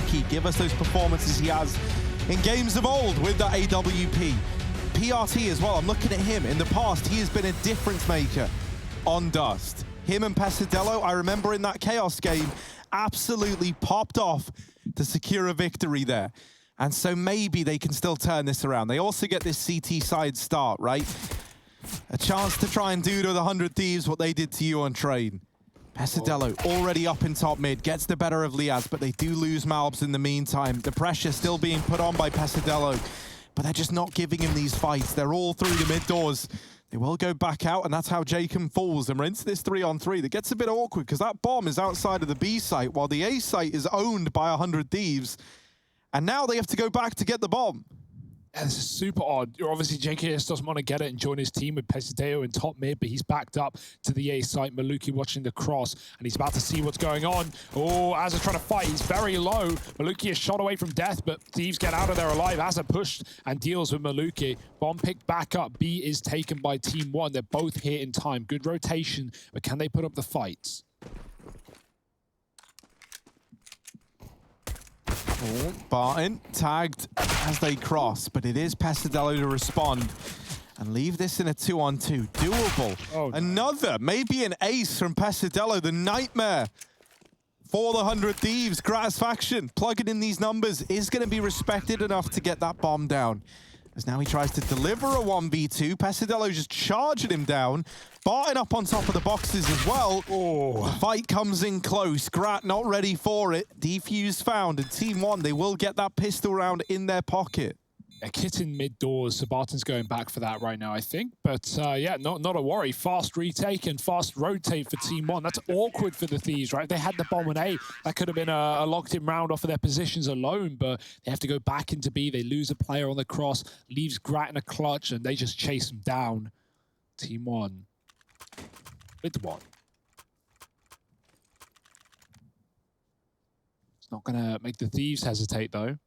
Maluki give us those performances he has in games of old with the AWP. PRT as well, I'm looking at him. In the past, he has been a difference maker on Dust. Him and Pesadello, I remember in that Chaos game, absolutely popped off to secure a victory there. And so maybe they can still turn this around. They also get this CT side start, right? A chance to try and do to the 100 Thieves what they did to you on train. Pesadello already up in top mid, gets the better of Liaz, but they do lose Malbs in the meantime. The pressure still being put on by Pesadello, but they're just not giving him these fights. They're all through the mid doors. They will go back out, and that's how Jacob falls. And we're into this 3-on-3 that gets a bit awkward because that bomb is outside of the B site while the A site is owned by 100 Thieves. And now they have to go back to get the bomb. Yeah, this is super odd. Obviously, JKS doesn't want to get it and join his team with Pesadeo in top mid, but he's backed up to the A site. Maluki watching the cross, and he's about to see what's going on. Oh, Azza trying to fight. He's very low. Maluki is shot away from death, but Thieves get out of there alive. Azza pushed and deals with Maluki. Bomb picked back up. B is taken by TeamOne. They're both here in time. Good rotation, but can they put up the fights? Oh, Barton tagged as they cross, but it is Pesadello to respond and leave this in a 2-on-2. Doable. Oh, no. Another, maybe an ace from Pesadello, the nightmare for the 100 Thieves. Gratisfaction, plugging in these numbers, is going to be respected enough to get that bomb down. As now he tries to deliver a 1v2. Pesadello just charging him down. Barton up on top of the boxes as well. Oh. The fight comes in close. Grat not ready for it. Defuse found, and TeamOne, they will get that pistol round in their pocket. A kit in mid doors, so Barton's going back for that right now, I think. But yeah, not a worry. Fast retake and fast rotate for TeamOne. That's awkward for the Thieves, right? If they had the bomb on A, that could have been a locked-in round off of their positions alone, but they have to go back into B. They lose a player on the cross, leaves Grat in a clutch, and they just chase him down. TeamOne with one. It's not going to make the Thieves hesitate, though.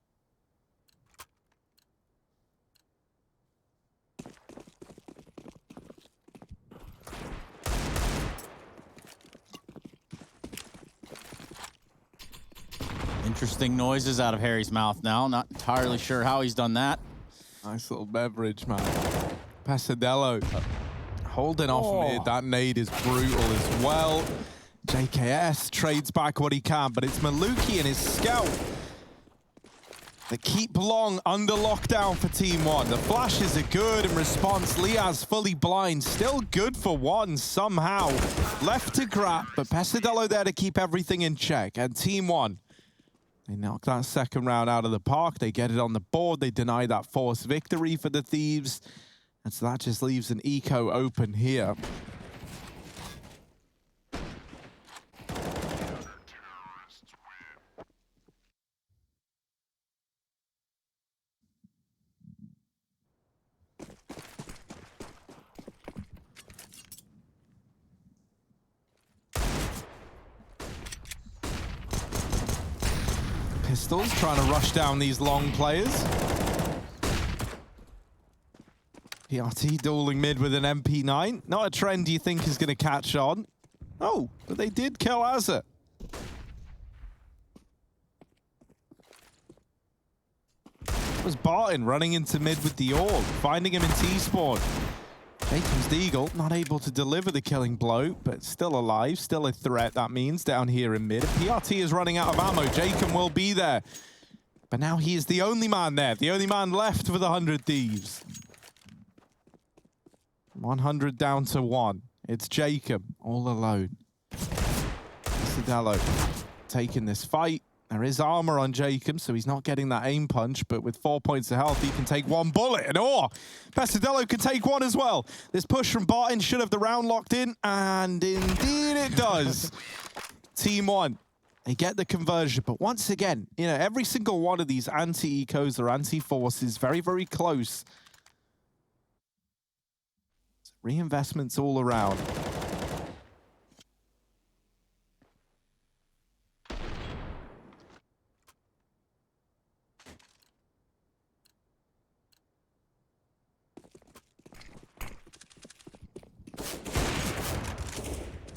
Interesting noises out of Harry's mouth now. Not entirely sure how he's done that. Nice little beverage, man. Pesadello holding off mid. That nade is brutal as well. JKS trades back what he can, but it's Maluki and his scout that keep long under lockdown for TeamOne. The flashes are good in response. Liaz fully blind, still good for one somehow. Left to Grat, but Pesadello there to keep everything in check. And TeamOne, they knock that second round out of the park. They get it on the board. They deny that forced victory for the Thieves. And so that just leaves an eco open here. Pistols trying to rush down these long players. PRT dueling mid with an MP9. Not a trend you think is going to catch on. Oh, but they did kill Azza. It was Barton running into mid with the orb, finding him in T-spawn. Jacob's Deagle not able to deliver the killing blow, but still alive, still a threat, that means, down here in mid. PRT is running out of ammo. Jacob will be there. But now he is the only man there, the only man left for the 100 Thieves. 100 down to 1. It's Jacob, all alone. Pesadello taking this fight. There is armor on Jacob, so he's not getting that aim punch, but with 4 points of health, he can take one bullet. And Pesadello can take one as well. This push from Barton should have the round locked in, and indeed it does. TeamOne, they get the conversion, but once again, you know, every single one of these anti-ecos or anti-forces, very, very close. Reinvestments all around.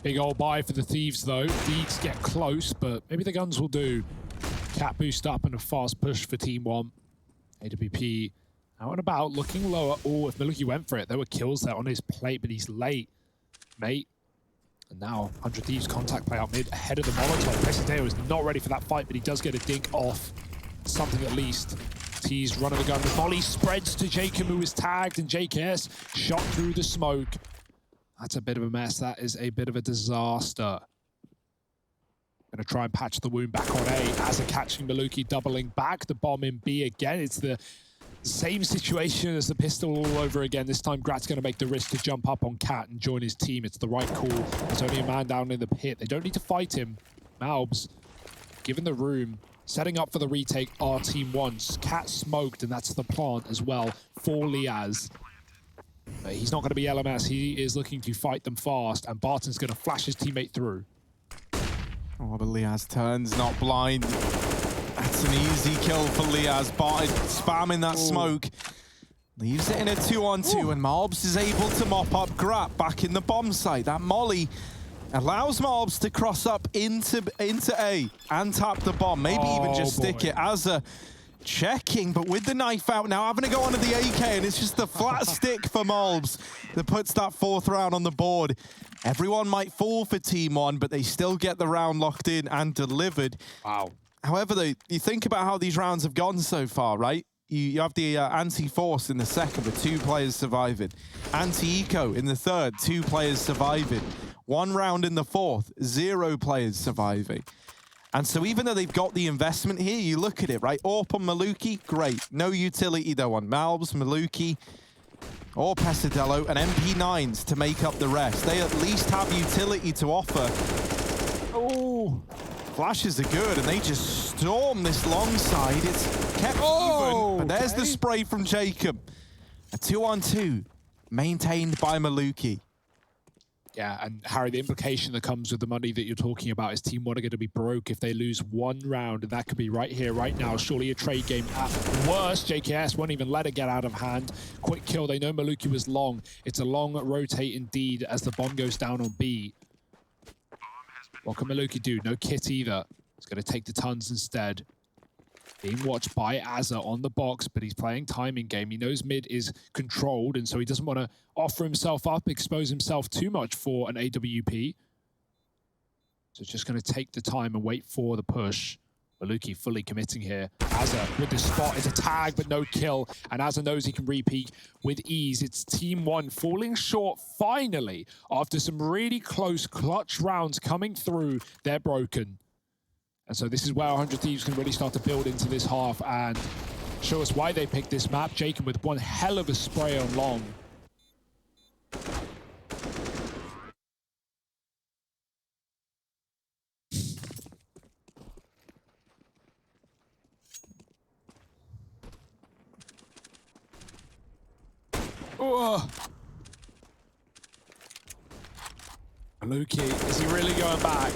Big old buy for the Thieves, though. Thieves get close, but maybe the guns will do. Cat boost up and a fast push for TeamOne. AWP out and about, looking lower. Oh, if Maluki went for it, there were kills there on his plate, but he's late, mate. And now 100 Thieves contact play out mid ahead of the Molotov. Pesadeo is not ready for that fight, but he does get a dink off. Something at least. T's running the gun. The volley spreads to Jacob, who is tagged, and JKS shot through the smoke. That's a bit of a mess. That is a bit of a disaster. Gonna try and patch the wound back on A. As a catching Maluki, doubling back. The bomb in B again. It's the same situation as the pistol all over again. This time Grat's gonna make the risk to jump up on Cat and join his team. It's the right call. There's only a man down in the pit. They don't need to fight him. Malbs, given the room, setting up for the retake are TeamOne. Cat smoked, and that's the plant as well for Liaz. But he's not going to be LMS. He is looking to fight them fast, and Barton's going to flash his teammate through. Oh, but Liaz turns, not blind. That's an easy kill for Liaz. Barton spamming that smoke. Leaves it in a 2-on-2, and Malbs is able to mop up Grat back in the bomb site. That molly allows Malbs to cross up into A and tap the bomb. Maybe even just stick it. Azza checking, but with the knife out now, having to go onto the AK, and it's just the flat stick for Malbs that puts that 4th round on the board. Everyone might fall for TeamOne, but they still get the round locked in and delivered. Wow. However, though, you think about how these rounds have gone so far, right? You have the anti-force in the second with 2 players surviving. Anti-eco in the third, 2 players surviving. 1 round in the 4th, 0 players surviving. And so even though they've got the investment here, you look at it, right? AWP on Maluki, great. No utility though on Malbs, Maluki, or Pesadelo, and MP9s to make up the rest. They at least have utility to offer. Oh, flashes are good, and they just storm this long side. It's kept even, but there's the spray from Jacob. A 2-on-2 maintained by Maluki. Yeah, and Harry, the implication that comes with the money that you're talking about is TeamOne are going to be broke if they lose 1 round, and that could be right here, right now. Surely a trade game at worst. JKS won't even let it get out of hand. Quick kill. They know Maluki was long. It's a long rotate indeed as the bomb goes down on B. What can Maluki do? No kit either. He's going to take the tons instead. Being watched by Azza on the box, but he's playing timing game. He knows mid is controlled, and so he doesn't want to offer himself up, expose himself too much for an AWP. So just going to take the time and wait for the push. Maluki fully committing here. Azza with the spot is a tag, but no kill. And Azza knows he can repeat with ease. It's TeamOne falling short finally after some really close clutch rounds coming through. They're broken. And so this is where 100 Thieves can really start to build into this half and show us why they picked this map. Jacob with one hell of a spray on long. Oh. Maluki, is he really going back?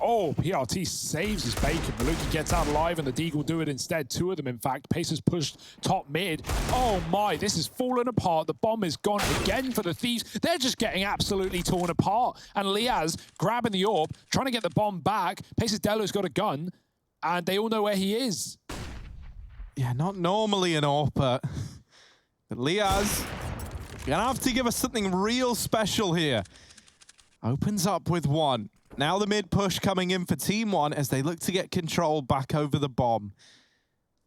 Oh, PRT saves his bacon. Maluki gets out alive, and the Deagle will do it instead. 2 of them, in fact. Pacers pushed top mid. Oh my, this is falling apart. The bomb is gone again for the Thieves. They're just getting absolutely torn apart. And Liaz grabbing the AWP, trying to get the bomb back. Pacers Delo's got a gun, and they all know where he is. Yeah, not normally an AWP, but Liaz, you're gonna have to give us something real special here. Opens up with 1. Now the mid push coming in for TeamOne as they look to get control back over the bomb.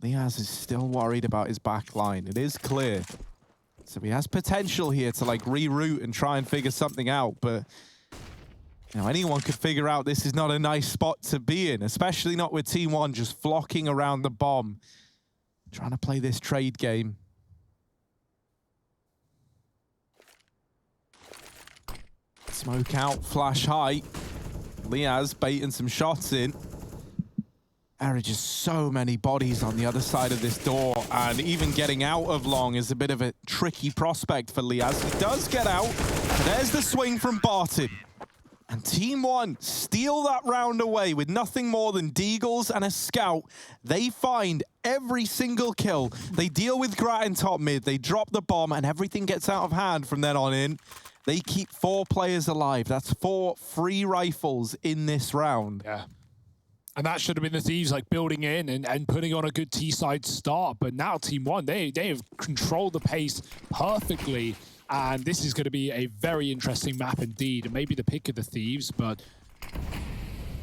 Liaz is still worried about his back line. It is clear. So he has potential here to like reroute and try and figure something out. But you know, anyone could figure out this is not a nice spot to be in, especially not with TeamOne just flocking around the bomb, trying to play this trade game. Smoke out, flash high. Liaz baiting some shots in. There are just so many bodies on the other side of this door, and even getting out of long is a bit of a tricky prospect for Liaz. He does get out, and there's the swing from Barton. And TeamOne steal that round away with nothing more than Deagles and a scout. They find every single kill. They deal with Grat in top mid. They drop the bomb, and everything gets out of hand from then on in. They keep 4 players alive. That's 4 free rifles in this round. Yeah. And that should have been the Thieves like building in and putting on a good T-side start. But now TeamOne, they have controlled the pace perfectly. And this is going to be a very interesting map indeed. And maybe the pick of the Thieves, but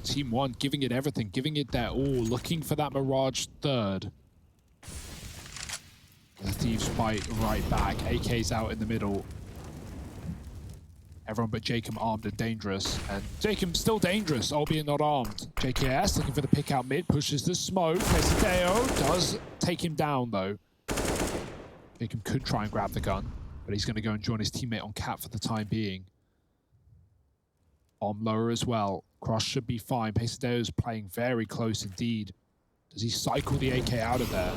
TeamOne giving it everything, giving it their all, looking for that Mirage third. The Thieves fight right back. AK's out in the middle. Everyone but Jacob armed and dangerous. And Jacob still dangerous, albeit not armed. JKS looking for the pick out mid, pushes the smoke. Pesadeo does take him down though. Jacob could try and grab the gun, but he's going to go and join his teammate on cap for the time being. Bomb lower as well. Cross should be fine. Pesadeo's playing very close indeed. Does he cycle the AK out of there?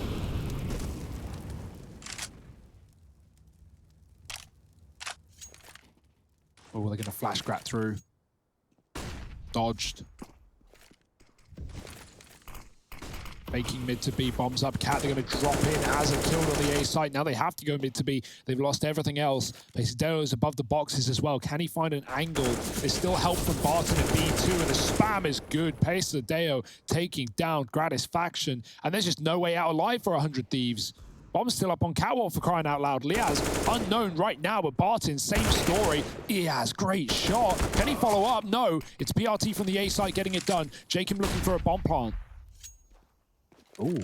Oh, they're going to flash grab through. Dodged. Making mid to B, bombs up. Cat, they're going to drop in as a kill on the A site. Now they have to go mid to B. They've lost everything else. Pesadeo is above the boxes as well. Can he find an angle? There's still help from Barton at B2, and the spam is good. Pesadeo taking down Gratisfaction, and there's just no way out alive for 100 Thieves. Bomb's still up on Catwalk for crying out loud. Liaz, unknown right now, but Barton, same story. Liaz, great shot. Can he follow up? No. It's PRT from the A site getting it done. Jacob looking for a bomb plant. Ooh.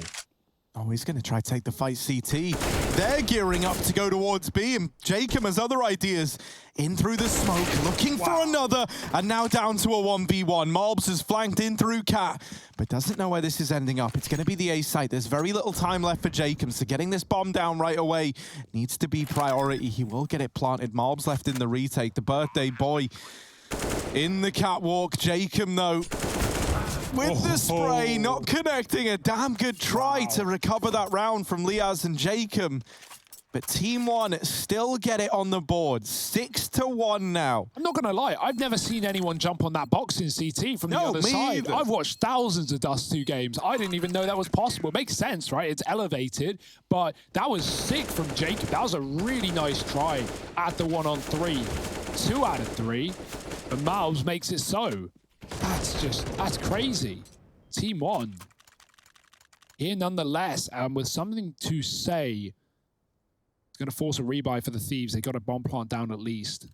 Oh, he's going to try to take the fight CT. They're gearing up to go towards B, and Jacob has other ideas. In through the smoke, looking for another, and now down to a 1v1. Mobs has flanked in through Cat, but doesn't know where this is ending up. It's going to be the A site. There's very little time left for Jacob, so getting this bomb down right away needs to be priority. He will get it planted. Mobs left in the retake. The birthday boy in the catwalk. Jacob, though, with the spray, not connecting. A damn good try to recover that round from Liaz and Jacob. But TeamOne still get it on the board. 6-1 now. I'm not going to lie. I've never seen anyone jump on that box in CT from the other side. Either. I've watched thousands of Dust2 games. I didn't even know that was possible. It makes sense, right? It's elevated. But that was sick from Jacob. That was a really nice try at the 1-on-3. 2 out of 3. But Malbs makes it so. That's crazy. TeamOne here nonetheless, and with something to say. It's going to force a rebuy for the Thieves. They got a bomb plant down at least.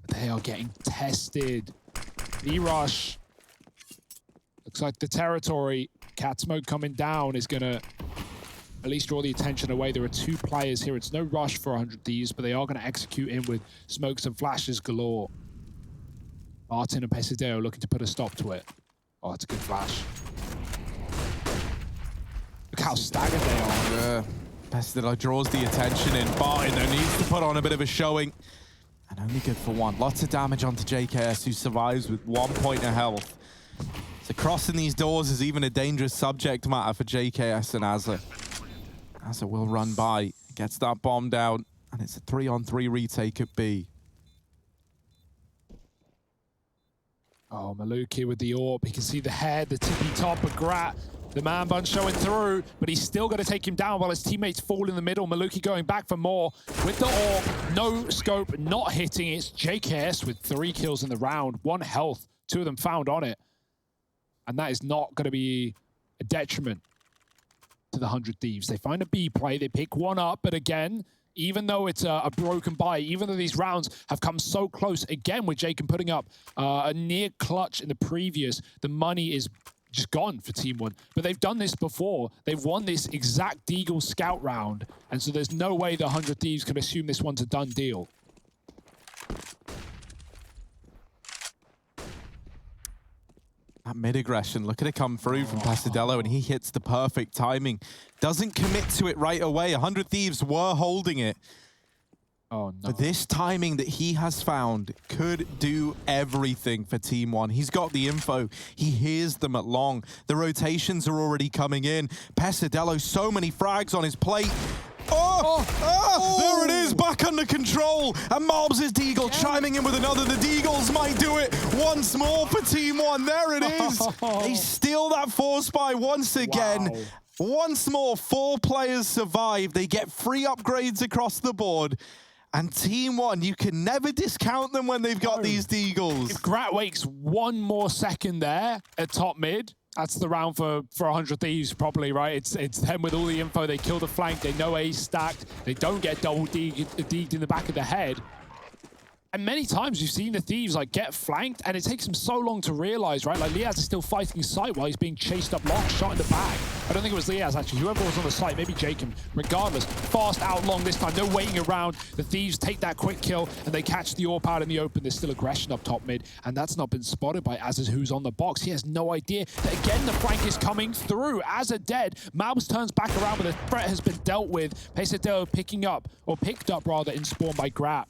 They are getting tested. E-rush. Looks like the territory. Cat smoke coming down is going to at least draw the attention away. There are 2 players here. It's no rush for 100 Thieves, but they are going to execute in with smokes and flashes galore. Martin and Pesadeo looking to put a stop to it. Oh, it's a good flash. Look how staggered they are. Pesadeo draws the attention in. Barton though needs to put on a bit of a showing. And only good for 1. Lots of damage onto JKS, who survives with 1 point of health. So crossing these doors is even a dangerous subject matter for JKS and Azza. Azza will run by, gets that bomb down, and it's a 3-on-3 retake at B. Oh, Maluki with the AWP. You can see the head, the tippy top of Grat. The man bun showing through, but he's still going to take him down while his teammates fall in the middle. Maluki going back for more with the AWP. No scope, not hitting. It's JKS with 3 kills in the round. 1 health, 2 of them found on it. And that is not going to be a detriment to the 100 Thieves. They find a B play, they pick 1 up, but again, even though it's a broken buy, even though these rounds have come so close, again with Jacob putting up a near clutch in the previous, the money is just gone for TeamOne. But they've done this before. They've won this exact Deagle scout round, and so there's no way the 100 Thieves can assume this one's a done deal. That mid-aggression, look at it come through from Pesadeo, and he hits the perfect timing. Doesn't commit to it right away. 100 Thieves were holding it. Oh, no. But this timing that he has found could do everything for TeamOne. He's got the info. He hears them at long. The rotations are already coming in. Pesadeo, so many frags on his plate. There it is, back under control. And Mobs is Deagle chiming in with another. The Deagles might do it once more for TeamOne. There it is. They steal that force buy once again. Wow. Once more, 4 players survive. They get 3 upgrades across the board. And TeamOne, you can never discount them when they've got these deagles. If Grat wakes one more second there at top mid, that's the round for 100 Thieves probably, right? It's them with all the info. They kill the flank. They know A's stacked. They don't get double deagged in the back of the head. And many times you've seen the Thieves like get flanked, and it takes them so long to realize, right? Like Liaz is still fighting sight while he's being chased up long, shot in the back. I don't think it was Liaz actually. Whoever was on the site, maybe Jacob. Regardless, fast out long this time. No waiting around. The Thieves take that quick kill, and they catch the AWP out in the open. There's still aggression up top mid, and that's not been spotted by Azza, who's on the box. He has no idea that again the flank is coming through. Azza dead. Malbs turns back around, but the threat has been dealt with. Pesadillo picked up rather in spawn by Grat.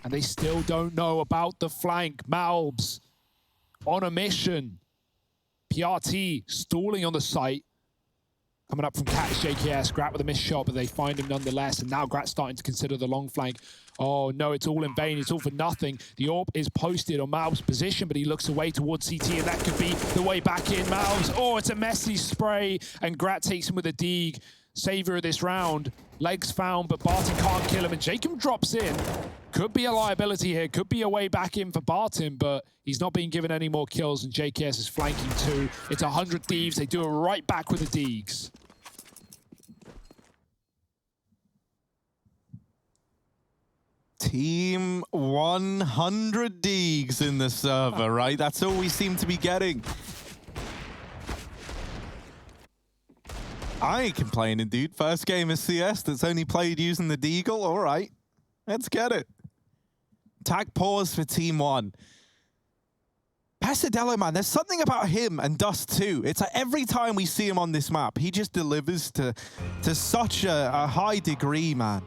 And they still don't know about the flank. Malbs on a mission. PRT stalling on the site. Coming up from Cat's JKS. Grat with a missed shot, but they find him nonetheless. And now Grat's starting to consider the long flank. Oh no, it's all in vain. It's all for nothing. The AWP is posted on Malbs' position, but he looks away towards CT, and that could be the way back in. Malbs, oh, it's a messy spray. And Grat takes him with a deeg. Savior of this round. Legs found, but Barton can't kill him. And Jacob drops in. Could be a liability here. Could be a way back in for Barton, but he's not being given any more kills, and JKS is flanking too. It's 100 Thieves. They do it right back with the deegs. Team 100 deegs in the server, right? That's all we seem to be getting. I ain't complaining, dude. First game of CS that's only played using the deagle. All right, let's get it. Tag pause for TeamOne. Pesadillo, man, there's something about him and Dust2. It's like every time we see him on this map, he just delivers to such a high degree, man.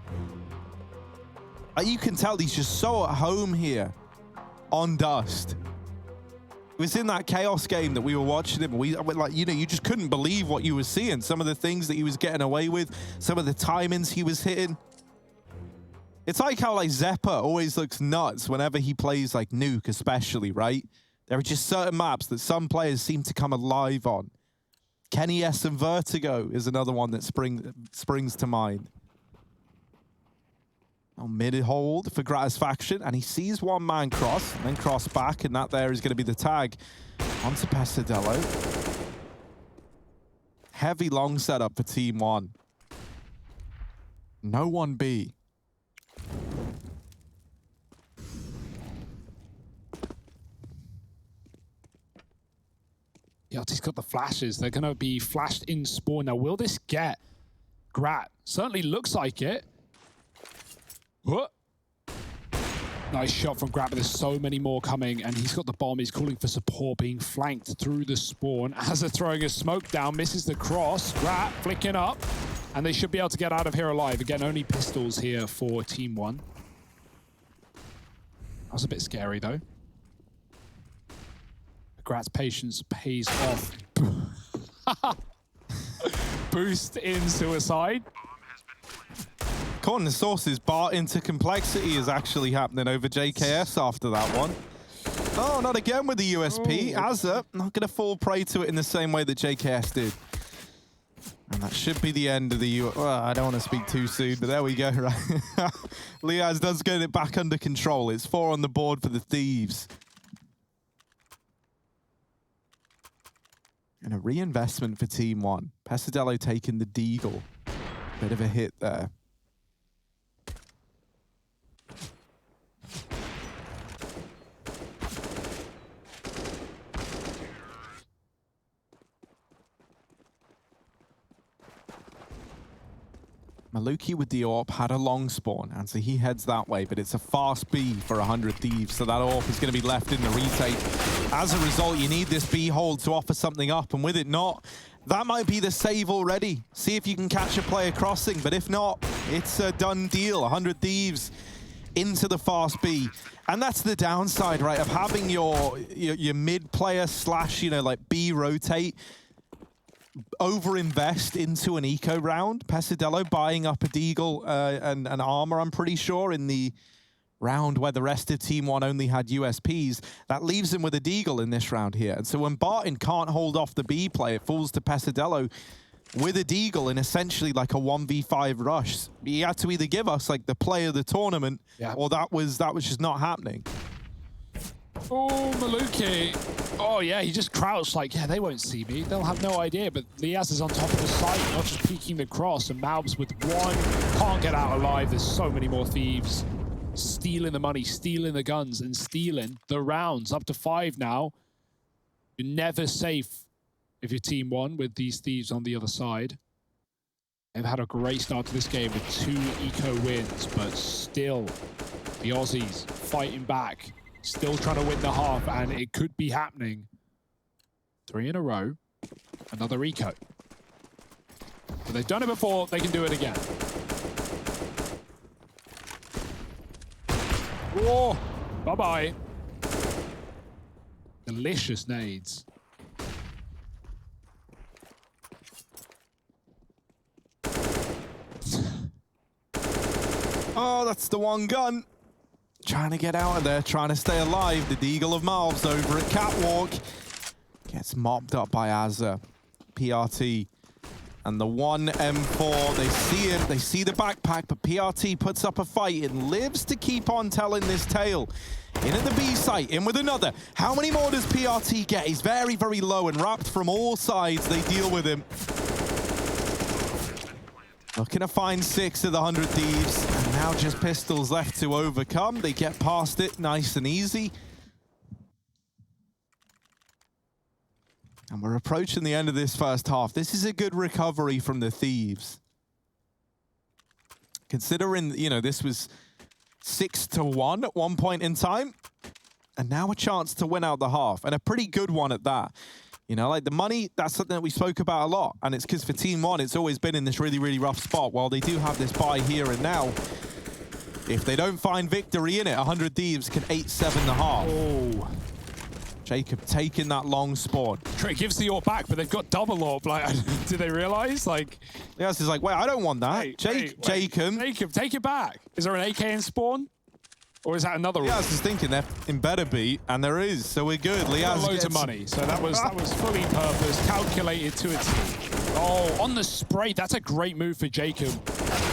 You can tell he's just so at home here on Dust. It was in that Chaos game that we were watching him. You just couldn't believe what you were seeing. Some of the things that he was getting away with, some of the timings he was hitting. It's like how Zeppa always looks nuts whenever he plays like Nuke, especially, right? There are just certain maps that some players seem to come alive on. Kenny S and Vertigo is another one that springs to mind. Oh, mid-hold for Gratisfaction, and he sees one man cross, and then cross back, and that there is going to be the tag onto Pesadillo. Heavy long setup for TeamOne. No 1B. Yachty's got the flashes. They're going to be flashed in spawn. Now, will this get Grat? Certainly looks like it. What? Nice shot from Grat, but there's so many more coming, and he's got the bomb. He's calling for support, being flanked through the spawn. Azza throwing a smoke down, misses the cross. Grat flicking up, and they should be able to get out of here alive. Again, only pistols here for TeamOne. That was a bit scary, though. Grat's patience pays off. Boost in suicide. According to sources, Bart into complexity is actually happening over JKS after that one. Oh, not again with the USP. Azza not going to fall prey to it in the same way that JKS did. And that should be the end of the well, I don't want to speak too soon, but there we go, right? Liaz does get it back under control. It's 4 on the board for the Thieves. And a reinvestment for TeamOne. Pesadillo taking the deagle. Bit of a hit there. Maluki with the AWP had a long spawn, and so he heads that way, but it's a fast B for 100 Thieves, so that AWP is going to be left in the retake. As a result, you need this B hold to offer something up, and with it not, that might be the save already. See if you can catch a player crossing, but if not, it's a done deal. 100 Thieves into the fast B. And that's the downside, right, of having your mid player slash, like B rotate, overinvest into an eco round. Pesadillo buying up a deagle and an armor, I'm pretty sure, in the round where the rest of TeamOne only had USPs. That leaves him with a deagle in this round here. And so when Barton can't hold off the B play, it falls to Pesadillo with a deagle in essentially like a 1v5 rush. He had to either give us like the play of the tournament, or that was just not happening. Oh, Maluki. Oh, yeah, he just crouched like, yeah, they won't see me. They'll have no idea. But Liaz is on top of the site, not just peeking the cross. And Malbs with one. Can't get out alive. There's so many more Thieves. Stealing the money, stealing the guns, and stealing the rounds. Up to 5 now. You're never safe if you're TeamOne with these Thieves on the other side. They've had a great start to this game with 2 eco wins, but still, the Aussies fighting back. Still trying to win the half, and it could be happening. 3 in a row. Another eco. But they've done it before, they can do it again. Whoa! Bye-bye. Delicious nades. Oh, that's the one gun. Trying to get out of there, trying to stay alive. The Deagle of Malbs over at Catwalk. Gets mopped up by Azza. PRT. And the 1 M4, they see him, they see the backpack, but PRT puts up a fight and lives to keep on telling this tale. In at the B site, in with another. How many more does PRT get? He's very, very low and wrapped from all sides. They deal with him. Looking to find 6 of the 100 Thieves. And now just pistols left to overcome. They get past it nice and easy. And we're approaching the end of this first half. This is a good recovery from the Thieves. Considering, you know, this was 6-1 at one point in time. And now a chance to win out the half. And a pretty good one at that. You know, like the money, that's something that we spoke about a lot. And it's because for TeamOne, it's always been in this really, really rough spot. While they do have this buy here and now, if they don't find victory in it, 100 Thieves can 8-7 the half. Oh. Jacob taking that long spawn. Trey gives the AWP back, but they've got double AWP. Like, do they realize? Like, yes, is like, wait, I don't want that. Wait, Jacob. Jacob, take it back. Is there an AK in spawn? Or is that another one? Yeah, I was just thinking there better be, and there is, so we're good. Liaz loads of money, so that was fully purposed, calculated to a T. Oh, on the spray, that's a great move for Jacob.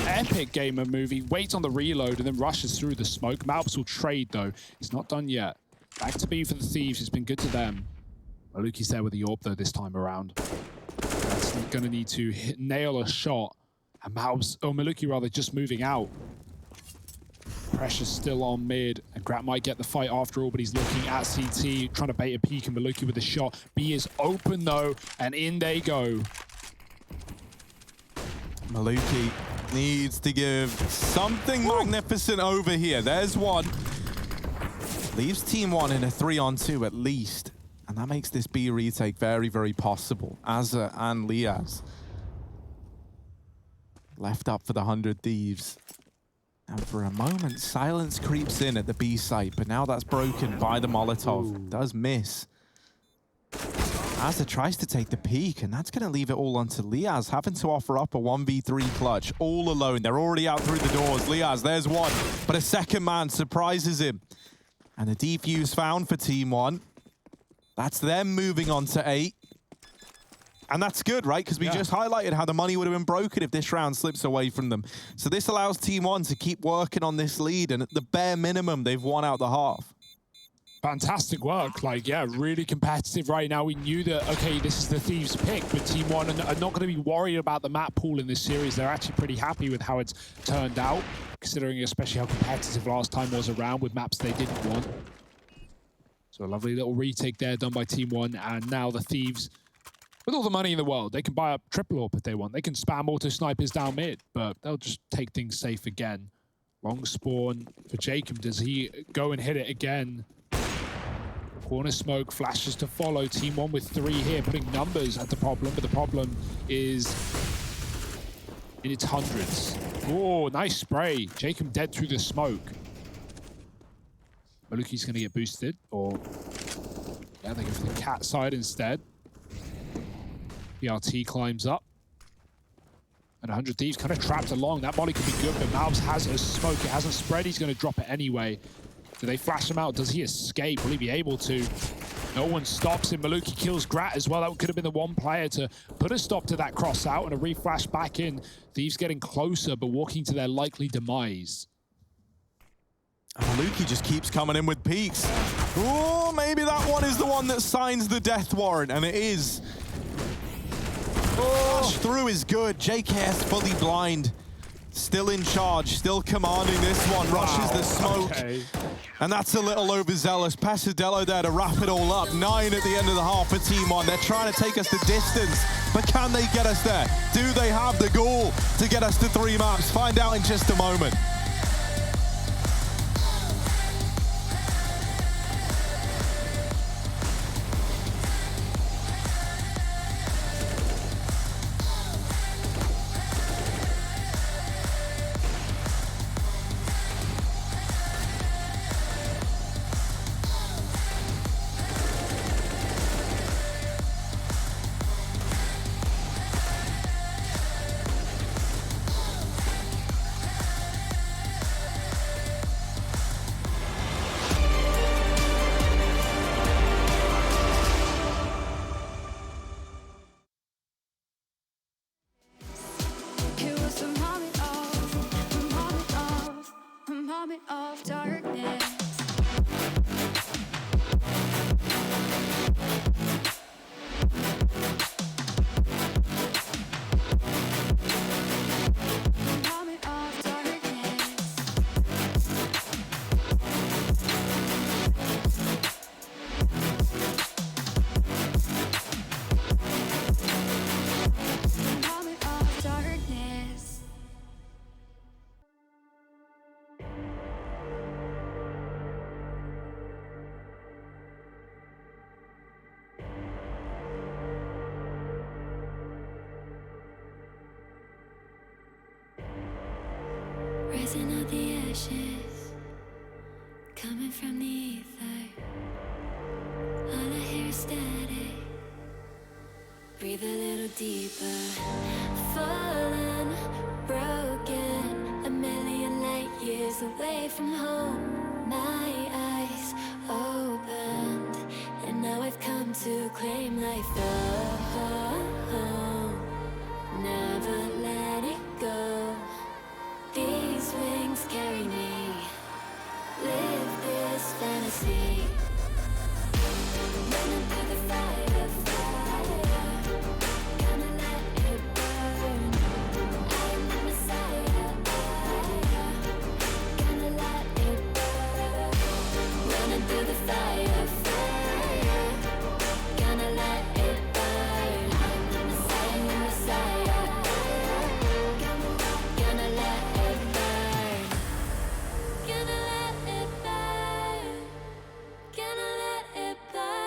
Epic gamer move. He waits on the reload and then rushes through the smoke. Malbs will trade though. It's not done yet. Back to B for the Thieves. It's been good to them. Maluki's there with the AWP though this time around. That's gonna need to nail a shot. And Malbs, or Maluki rather, just moving out. Pressure's still on mid, and Grat might get the fight after all, but he's looking at CT, trying to bait a peek, and Maluki with a shot. B is open though, and in they go. Maluki needs to give something magnificent over here. There's one. Leaves TeamOne in a 3-on-2 at least. And that makes this B retake very, very possible. Azza and Liaz. Left up for the 100 Thieves. And for a moment, silence creeps in at the B site, but now that's broken by the Molotov. It does miss. Azza tries to take the peak, and that's going to leave it all onto Liaz, having to offer up a 1v3 clutch, all alone. They're already out through the doors. Liaz, there's one, but a second man surprises him. And a defuse found for TeamOne. That's them moving on to 8. And that's good, right? Because we just highlighted how the money would have been broken if this round slips away from them. So this allows TeamOne to keep working on this lead, and at the bare minimum, they've won out the half. Fantastic work. Like, yeah, really competitive right now. We knew that, okay, this is the Thieves pick, but TeamOne are not going to be worried about the map pool in this series. They're actually pretty happy with how it's turned out, considering especially how competitive last time was around with maps they didn't want. So a lovely little retake there done by TeamOne, and now the Thieves, with all the money in the world, they can buy up triple AWP if they want. They can spam auto snipers down mid, but they'll just take things safe again. Long spawn for Jacob. Does he go and hit it again? Corner smoke, flashes to follow. TeamOne with 3 here, putting numbers at the problem, but the problem is in its hundreds. Oh, nice spray. Jacob dead through the smoke. Maluki's going to get boosted, or yeah, they go for the cat side instead. PRT climbs up. And 100 Thieves kind of trapped along. That molly could be good, but Malbs has a smoke. It hasn't spread. He's going to drop it anyway. Do they flash him out? Does he escape? Will he be able to? No one stops him. Maluki kills Grat as well. That could have been the one player to put a stop to that cross out and a reflash back in. Thieves getting closer, but walking to their likely demise. Maluki just keeps coming in with peaks. Oh, maybe that one is the one that signs the death warrant, and it is. Flash through is good. JKS fully blind. Still in charge, still commanding this one. Rushes the smoke. Okay. And that's a little overzealous. Pasadello there to wrap it all up. 9 at the end of the half for TeamOne. They're trying to take us the distance, but can they get us there? Do they have the gall to get us to 3 maps? Find out in just a moment. Of darkness. Rising out the ashes, coming from the ether. All I hear is static. Breathe a little deeper. Fallen, broken, a million light years away from home. My eyes opened, and now I've come to claim life. Oh, never let it go. These wings carry me, live this fantasy. Running through the fire, gonna let it burn. I am the Messiah, gonna let it burn. Running through the fire, gonna let it burn. I'm the Messiah, gonna let it burn. Gonna let it burn. Gonna let it burn.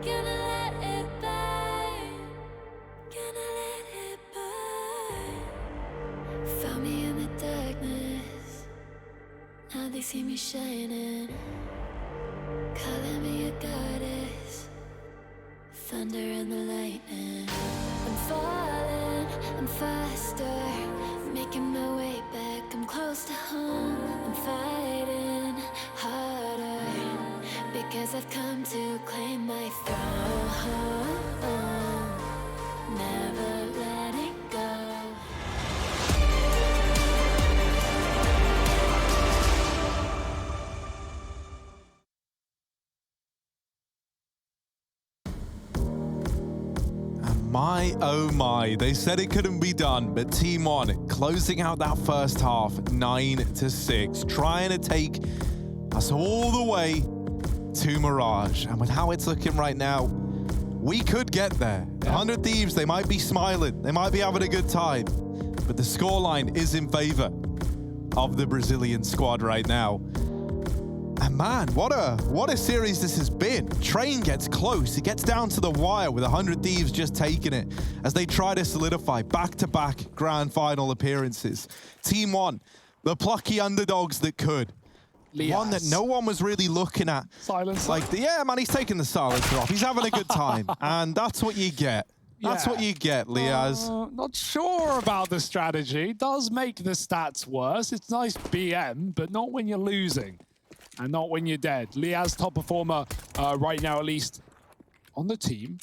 Gonna let it burn. Gonna let it burn. Found me in the darkness. Now they see me shining. Calling me a goddess. Thunder and the lightning. I'm falling, I'm faster. Making my way back, I'm close to home. I'm fighting harder because I've come to claim my throne. Never let it go. My, oh my, they said it couldn't be done, but TeamOne closing out that first half 9-6, trying to take us all the way to Mirage. And with how it's looking right now, we could get there. 100 Thieves, they might be smiling, they might be having a good time, but the scoreline is in favor of the Brazilian squad right now. And man, what a series this has been. Train gets close. It gets down to the wire with 100 Thieves just taking it as they try to solidify back-to-back grand final appearances. TeamOne, the plucky underdogs that could. Lias. One that no one was really looking at. Silence. Like, yeah, man, he's taking the silencer off. He's having a good time. And that's what you get. That's what you get, Lias. Not sure about the strategy. Does make the stats worse. It's nice BM, but not when you're losing. and not when you're dead. Liaz, top performer right now, at least on the team.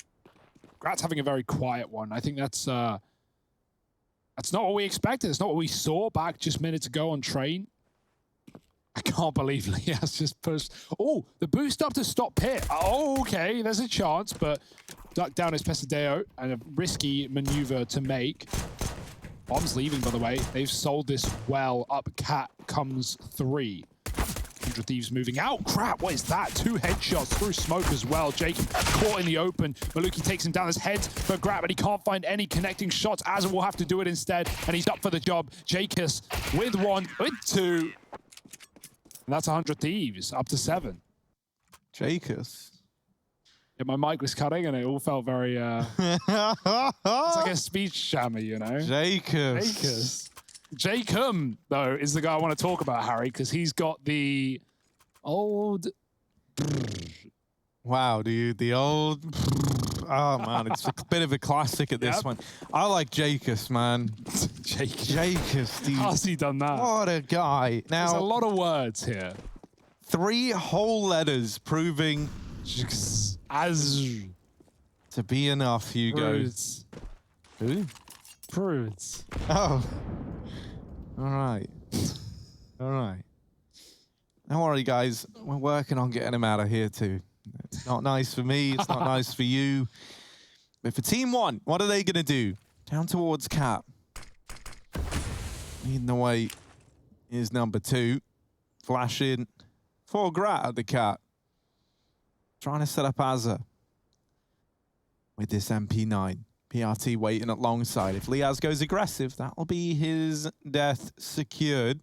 Grat's having a very quiet one. I think that's not what we expected. It's not what we saw back just minutes ago on train. I can't believe Liaz just pushed. Oh, the boost up to stop pit. Oh, okay, there's a chance, but duck down is Pesadeo, and a risky maneuver to make. Bomb's leaving, by the way. They've sold this well. Up cat comes 3. 100 Thieves moving out. Crap, what is that? 2 headshots through smoke as well. Jacob caught in the open. Maluki takes him down his head for Grat, but he can't find any connecting shots. Azza will have to do it instead, and he's up for the job. Jacobs with 1, with 2. And that's 100 Thieves, up to 7. Jacobs. Yeah, my mic was cutting, and it all felt very... it's like a speech jammer, you know? Jacobs. Jacob, though, is the guy I want to talk about, Harry, because he's got the old... Wow, dude, the old... Oh, man, it's a bit of a classic at this one. I like Jacobs, man. Jacobs, dude. How's he done that? What a guy. Now, there's a lot of words here. 3 whole letters proving... As... to be enough, Hugo. Prudes. Who? Prudes. Oh. All right. All right. Don't worry, guys. We're working on getting him out of here, too. It's not nice for me. It's not nice for you. But for TeamOne, what are they going to do? Down towards Cap. Leading the way is number 2. Flash in for Grat at the Cat. Trying to set up Azza with this MP9. PRT waiting alongside. If Liaz goes aggressive, that will be his death secured.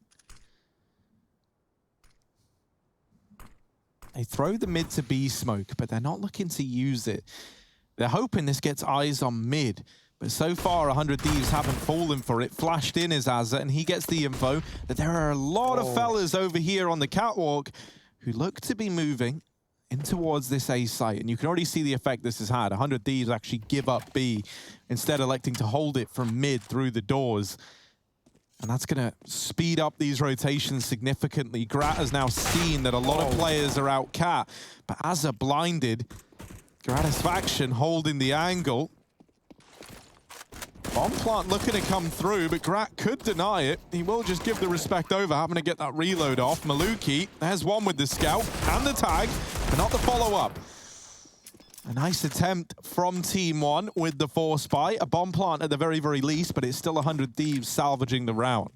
They throw the mid to B smoke, but they're not looking to use it. They're hoping this gets eyes on mid, but so far 100 Thieves haven't fallen for it. Flashed in is Azza, and he gets the info that there are a lot of fellas over here on the catwalk who look to be moving in towards this A site, and you can already see the effect this has had. 100 Thieves actually give up B, instead electing to hold it from mid through the doors. And that's going to speed up these rotations significantly. Grat has now seen that a lot of players are out cat, but as a blinded, Gratisfaction holding the angle. Bomb plant looking to come through, but Grat could deny it. He will just give the respect over, having to get that reload off. Maluki, there's one with the scout and the tag, but not the follow-up. A nice attempt from TeamOne with the 4-spy. A bomb plant at the very, very least, but it's still 100 Thieves salvaging the round.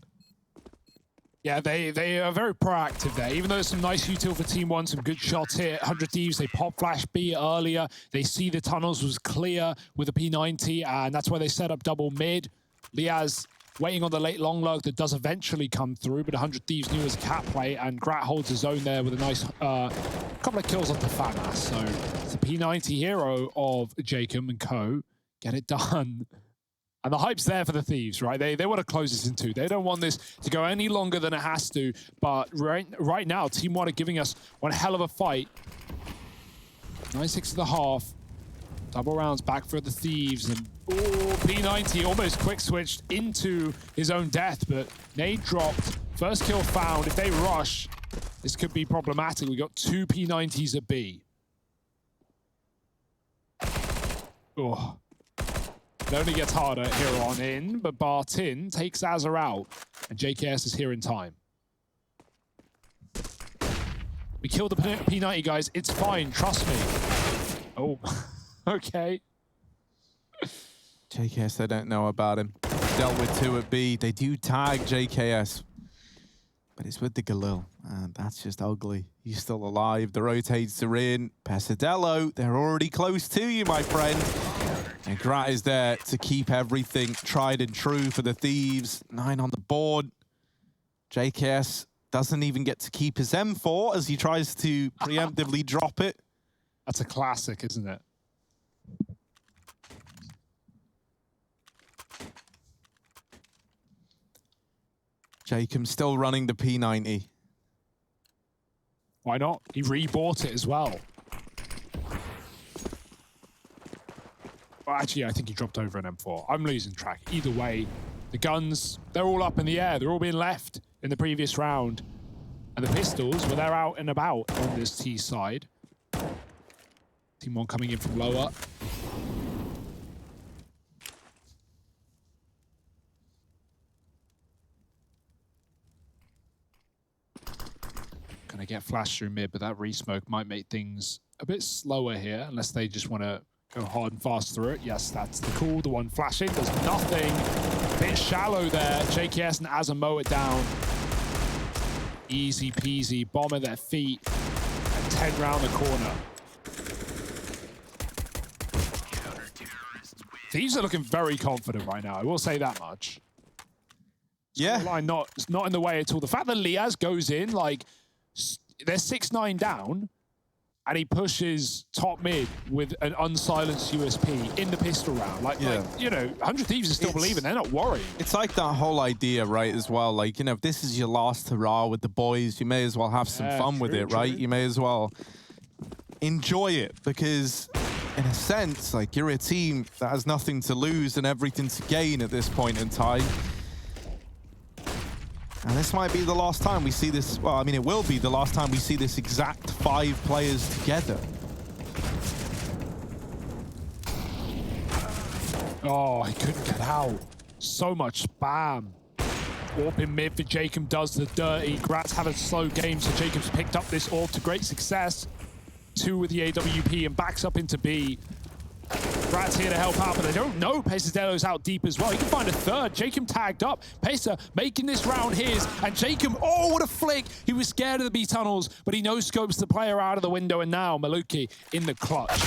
Yeah, they are very proactive there. Even though there's some nice util for TeamOne, some good shots here. 100 Thieves, they pop flash B earlier. They see the tunnels was clear with a P90, and that's why they set up double mid. Liaz waiting on the late long lurk that does eventually come through, but 100 Thieves knew as a cat play, and Grat holds his own there with a nice couple of kills off the Famas. So it's the P90 hero of Jacob and co. Get it done. And the hype's there for the Thieves, right? They want to close this in 2. They don't want this to go any longer than it has to. But right now, TeamOne are giving us one hell of a fight. 9-6 of the half. Double rounds back for the Thieves. And P90 almost quick switched into his own death. But nade dropped. First kill found. If they rush, this could be problematic. We got 2 P90s at B. Oh. It only gets harder here on in, but Bartin takes Azza out, and JKS is here in time. We killed the P90, guys. It's fine. Trust me. Oh, okay. JKS, they don't know about him. Dealt with 2 at B. They do tag JKS, but it's with the Galil, and that's just ugly. He's still alive. The rotates are in. Pesadelo, they're already close to you, my friend. And Grat is there to keep everything tried and true for the Thieves. 9 on the board. JKS doesn't even get to keep his M4 as he tries to preemptively drop it. That's a classic, isn't it? Jacob still running the P90. Why not? He rebought it as well. Well, actually, I think he dropped over an M4. I'm losing track. Either way, the guns, they're all up in the air. They're all being left in the previous round. And the pistols, well, they're out and about on this T side. TeamOne coming in from lower. Gonna get flash through mid, but that resmoke might make things a bit slower here, unless they just want to go hard and fast through it. Yes, that's the call. The one flashing does nothing. A bit shallow there. JKS and Azza mow it down. Easy peasy. Bomb at their feet. And 10 round the corner. Thieves are looking very confident right now. I will say that much. Yeah. Line not in the way at all. The fact that Liaz goes in, like, they're 6-9 down, and he pushes top mid with an unsilenced USP in the pistol round. Like, you know, 100 Thieves are still believing. They're not worried. It's like that whole idea, right, as well. Like, you know, if this is your last hurrah with the boys, you may as well have some fun with it, right? You may as well enjoy it, because in a sense, like, you're a team that has nothing to lose and everything to gain at this point in time. And this might be the last time we see this. Well, I mean, it will be the last time we see this exact 5 players together. Oh, he couldn't get out. So much spam. Warp in mid for Jacob does the dirty. Gratz had a slow game, so Jacob's picked up this orb to great success. 2 with the AWP and backs up into B. Gratz here to help out, but they don't know Pesadelo's out deep as well. He can find a third. Jacob tagged up. Pesa making this round his, and Jacob, oh, what a flick. He was scared of the B tunnels, but he no-scopes the player out of the window, and now Maluki in the clutch.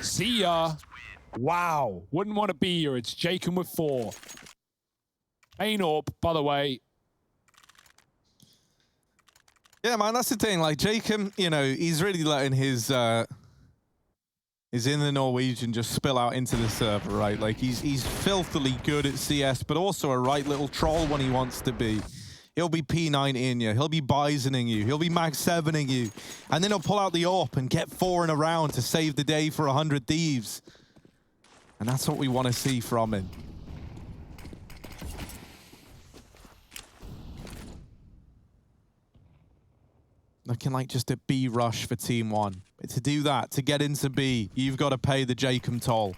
See ya. Wow. Wouldn't want to be here. It's Jacob with 4. Main orb, by the way. Yeah, man, that's the thing. Like, Jacob, you know, he's really letting his in the Norwegian just spill out into the server, right? Like, he's filthily good at CS, but also a right little troll when he wants to be. He'll be P9ing you, he'll be bisoning you, he'll be Mag 7ing you, and then he'll pull out the AWP and get 4 in a round to save the day for 100 Thieves. And that's what we want to see from him. Looking like just a B rush for TeamOne. But to do that, to get into B, you've got to pay the Jacob toll.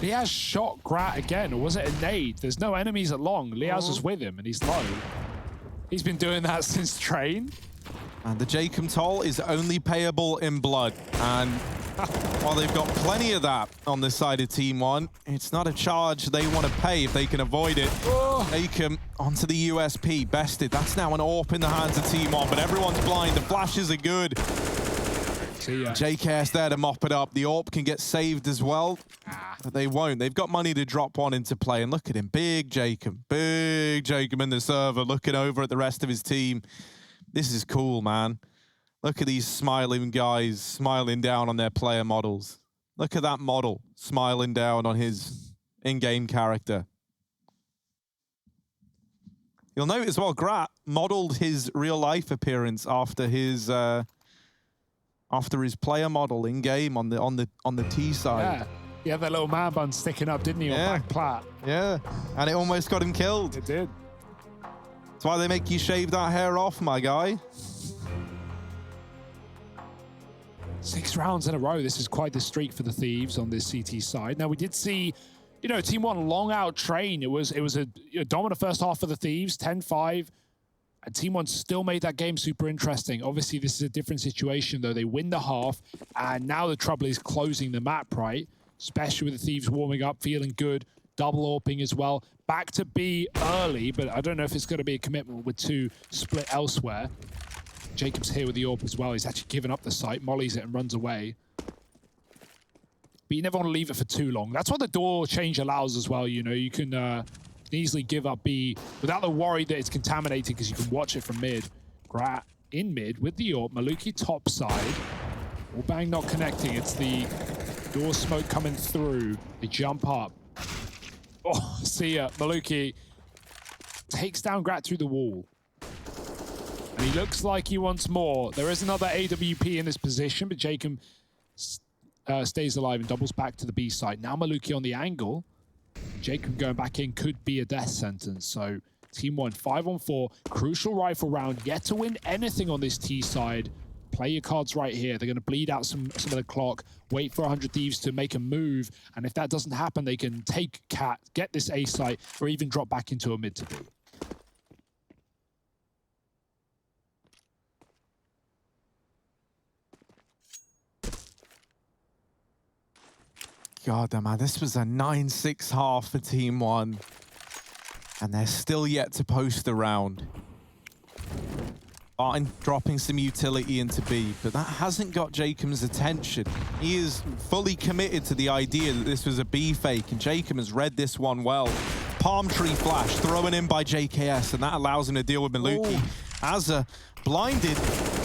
He has shot Grat again, or was it a nade? There's no enemies at long. Liaz was with him, and he's low. He's been doing that since train. And the Jacob toll is only payable in blood. And while they've got plenty of that on the side of TeamOne, it's not a charge they want to pay if they can avoid it. Jacob onto the USP, bested. That's now an AWP in the hands of TeamOne, but everyone's blind. The flashes are good. JKS there to mop it up. The AWP can get saved as well, but they won't. They've got money to drop one into play, and look at him. Big Jacob in the server, looking over at the rest of his team. This is cool, man. Look at these smiling guys smiling down on their player models. Look at that model smiling down on his in-game character. You'll note as well, Grat modeled his real-life appearance after his player model in-game on the T side. Yeah, he had that little man bun sticking up, didn't he, on back plat? Yeah, and it almost got him killed. It did. That's why they make you shave that hair off, my guy. 6 rounds in a row. This is quite the streak for the Thieves on this CT side. Now, we did see, you know, TeamOne long out train. It was a dominant first half for the Thieves, 10-5. And TeamOne still made that game super interesting. Obviously, this is a different situation, though. They win the half, and now the trouble is closing the map, right? Especially with the Thieves warming up, feeling good, double AWPing as well. Back to B early, but I don't know if it's going to be a commitment with 2 split elsewhere. Jacob's here with the AWP as well. He's actually given up the site, mollies it and runs away. But you never want to leave it for too long. That's what the door change allows as well. You know, you can easily give up B without the worry that it's contaminated, because you can watch it from mid. Grat in mid with the AWP. Maluki top side. All bang not connecting. It's the door smoke coming through. They jump up. Oh, see ya. Maluki takes down Grat through the wall. And he looks like he wants more. There is another AWP in this position, but Jacob stays alive and doubles back to the B site. Now Maluki on the angle. Jacob going back in could be a death sentence. So TeamOne 5-on-4, crucial rifle round, yet to win anything on this T side. Play your cards right here. They're going to bleed out some of the clock, wait for 100 Thieves to make a move, and if that doesn't happen, they can take Cat, get this A site, or even drop back into a mid to B. God, man, this was a 9-6 half for TeamOne. And they're still yet to post the round. Barton dropping some utility into B, but that hasn't got Jacob's attention. He is fully committed to the idea that this was a B fake, and Jacob has read this one well. Palm tree flash thrown in by JKS, and that allows him to deal with Maluki. Azza, blinded,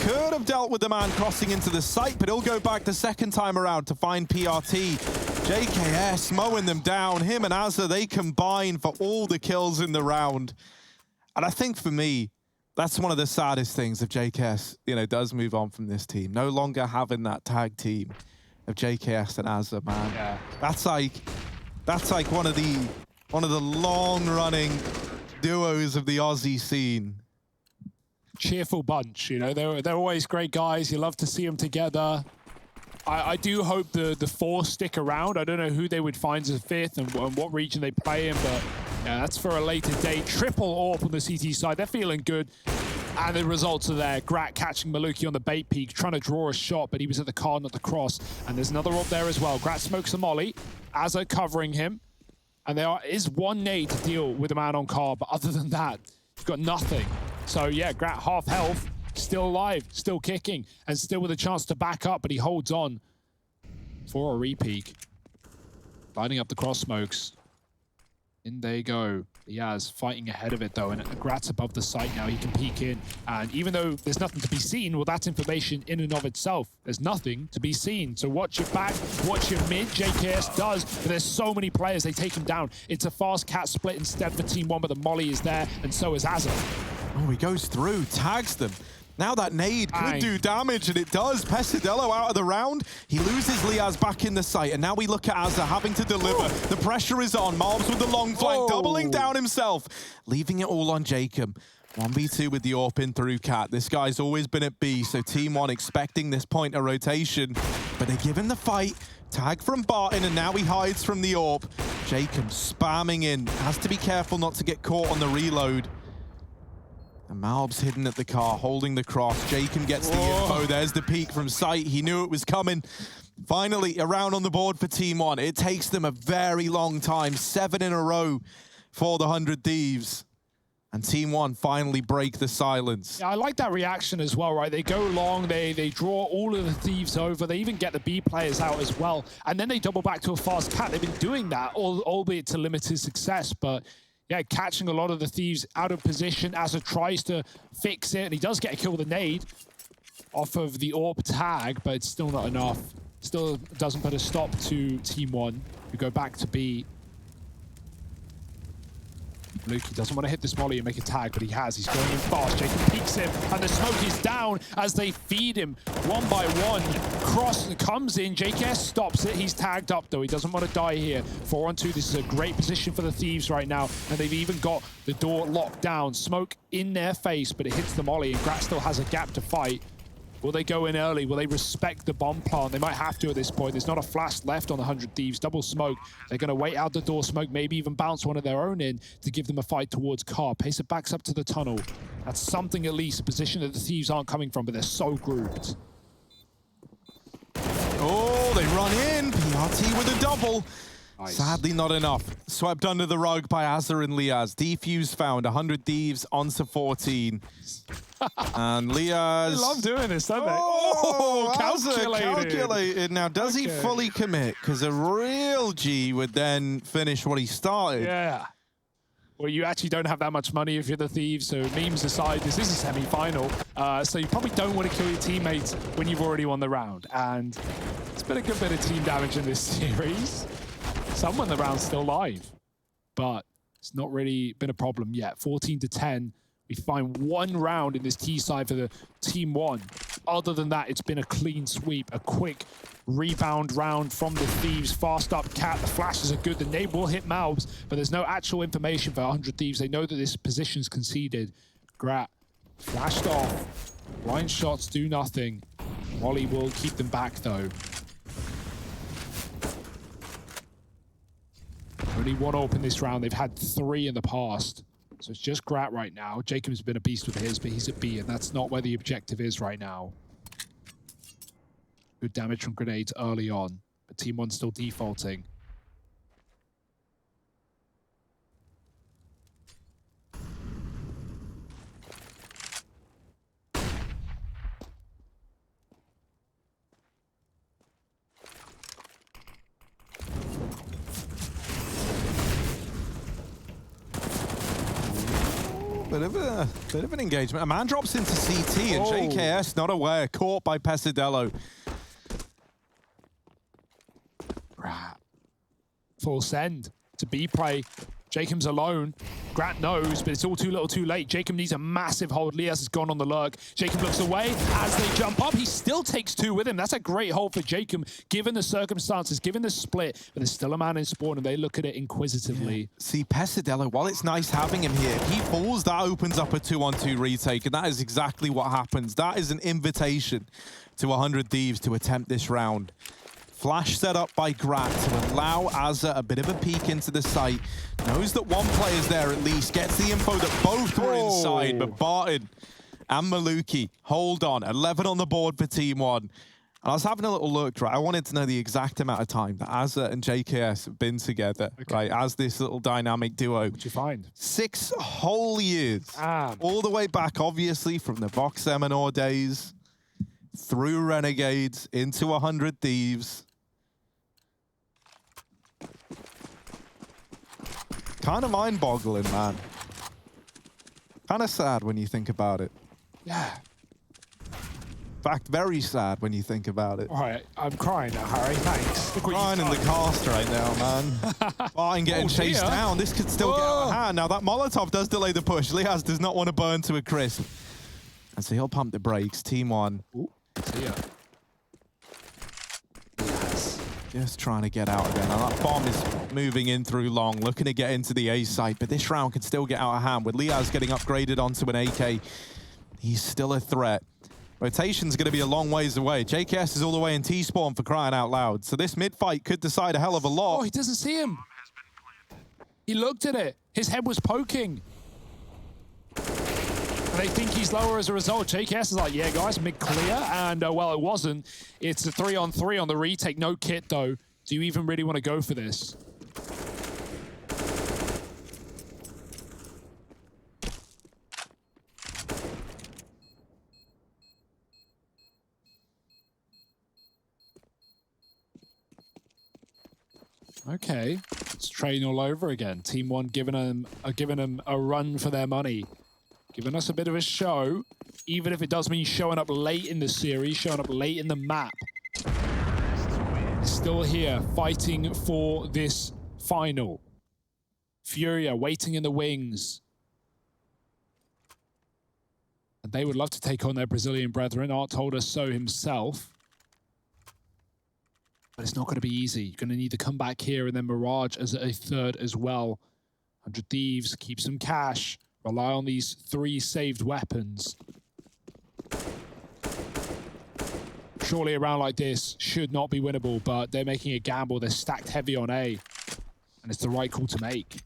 could have dealt with the man crossing into the site, but he'll go back the second time around to find PRT. JKS mowing them down. Him and Azza, they combine for all the kills in the round. And I think for me, that's one of the saddest things if JKS, does move on from this team. No longer having that tag team of JKS and Azza, man. Yeah. That's like one of the long-running duos of the Aussie scene. Cheerful bunch, they're always great guys. You love to see them together. I do hope the four stick around. I don't know who they would find as a fifth and what region they play in, but yeah, that's for a later date. Triple AWP on the CT side. They're feeling good. And the results are there. Grat catching Maluki on the bait peak, trying to draw a shot, but he was at the car, not the cross. And there's another AWP there as well. Grat smokes a molly. Azza covering him. And there is one nade to deal with a man on car, but other than that, you've got nothing. So yeah, Grat half health. Still alive, still kicking, and still with a chance to back up, but he holds on for a repeak. Lining up the cross smokes. In they go. Yaz fighting ahead of it though, and Grat's above the site now. He can peek in, and even though there's nothing to be seen, well, that's information in and of itself. There's nothing to be seen. So watch your back, watch your mid. JKS does, but there's so many players. They take him down. It's a fast cat split instead for TeamOne, but the molly is there, and so is Azza. Oh, he goes through, tags them. Now that nade could do damage, and it does. Pesadillo out of the round. He loses Liaz back in the site, and now we look at Azza having to deliver. The pressure is on. Marbs with the long flank, doubling down himself, leaving it all on Jacob. 1v2 with the AWP in through Cat. This guy's always been at B, so TeamOne expecting this point of rotation, but they give him the fight. Tag from Barton, and now he hides from the AWP. Jacob spamming in. Has to be careful not to get caught on the reload. And Malb's hidden at the car, holding the cross. Jacob gets the info. There's the peek from sight. He knew it was coming. Finally, a round on the board for TeamOne. It takes them a very long time. 7 in a row for the 100 Thieves. And TeamOne finally break the silence. Yeah, I like that reaction as well, right? They go long, they draw all of the Thieves over. They even get the B players out as well. And then they double back to a fast Cat. They've been doing that, albeit to limited success. But yeah, catching a lot of the Thieves out of position. Azza tries to fix it, and he does get a kill with a nade off of the AWP tag, but it's still not enough. Still doesn't put a stop to TeamOne, who go back to B. Luke doesn't want to hit this molly and make a tag, but he has. He's going in fast. Jacob peeks him, and the smoke is down as they feed him one by one. Cross comes in. JKS stops it. He's tagged up, though. He doesn't want to die here. 4-on-2. This is a great position for the Thieves right now, and they've even got the door locked down. Smoke in their face, but it hits the molly, and Grat still has a gap to fight. Will they go in early? Will they respect the bomb plant? They might have to at this point. There's not a flash left on the 100 Thieves. Double smoke. They're going to wait out the door smoke, maybe even bounce one of their own in to give them a fight towards car. Pacer backs up to the tunnel. That's something at least, a position that the Thieves aren't coming from, but they're so grouped. Oh, they run in. PRT with a double. Nice. Sadly, not enough. Swept under the rug by Azza and Liaz. Defuse found 100 Thieves onto 14. And Liaz... They love doing this, don't they? Oh, calculated. Now, does he fully commit? Because a real G would then finish what he started. Yeah. Well, you actually don't have that much money if you're the Thieves, so memes aside, this is a semi-final. So you probably don't want to kill your teammates when you've already won the round. And it's been a good bit of team damage in this series. Some when the round's still live, but it's not really been a problem yet. 14-10. We find one round in this T side for the TeamOne. Other than that, it's been a clean sweep, a quick rebound round from the Thieves. Fast up Cat, the flashes are good, the nade will hit mouths, but there's no actual information for 100 Thieves. They know that this position's conceded. Grat flashed off. Blind shots do nothing. Molly will keep them back though. Only one open this round. They've had 3 in the past. So it's just Grat right now. Jacob's been a beast with his, but he's at B, and that's not where the objective is right now. Good damage from grenades early on, but TeamOne still defaulting. Bit of an engagement. A man drops into CT and JKS not aware, caught by Pesadello. Full send to B play. Jacob's alone. Grat knows, but it's all too little too late. Jacob needs a massive hold. Liaz has gone on the lurk. Jacob looks away as they jump up. He still takes 2 with him. That's a great hold for Jacob, given the circumstances, given the split. But there's still a man in spawn, and they look at it inquisitively. Yeah. See, Pesadello, while it's nice having him here, if he falls, that opens up a 2-on-2 retake, and that is exactly what happens. That is an invitation to 100 Thieves to attempt this round. Flash set up by Grat to allow Azza a bit of a peek into the site. Knows that one player's there at least. Gets the info that both were inside, but Barton and Maluki hold on. 11 on the board for TeamOne. And I was having a little look, right? I wanted to know the exact amount of time that Azza and JKS have been together, right? As this little dynamic duo. What'd you find? 6 whole years. All the way back, obviously, from the Vox Seminor days, through Renegades, into 100 Thieves. Kind of mind-boggling, man. Kind of sad when you think about it. Yeah. In fact, very sad when you think about it. All right, I'm crying now, Harry. Thanks. Crying in the cast right now, man. Barton getting chased down. This could still get out of hand. Now, that Molotov does delay the push. Liaz does not want to burn to a crisp. And so he'll pump the brakes. TeamOne. See ya. Just trying to get out again. Now that bomb is moving in through long, looking to get into the A site, but this round could still get out of hand. With Liaz getting upgraded onto an AK, he's still a threat. Rotation's going to be a long ways away. JKS is all the way in T-spawn for crying out loud. So this mid-fight could decide a hell of a lot. Oh, he doesn't see him. He looked at it. His head was poking. And they think he's lower as a result. JKS is like, yeah, guys, mid-clear. And, well, it wasn't. It's a 3-on-3 on the retake. No kit, though. Do you even really want to go for this? Okay, it's train all over again. TeamOne giving them a run for their money. Giving us a bit of a show, even if it does mean showing up late in the series, showing up late in the map. Still here, fighting for this final. Furia waiting in the wings. And they would love to take on their Brazilian brethren. Art told us so himself. But it's not going to be easy. You're going to need to come back here and then Mirage as a third as well. 100 Thieves, keep some cash. Rely on these 3 saved weapons. Surely a round like this should not be winnable, but they're making a gamble. They're stacked heavy on A. And it's the right call to make.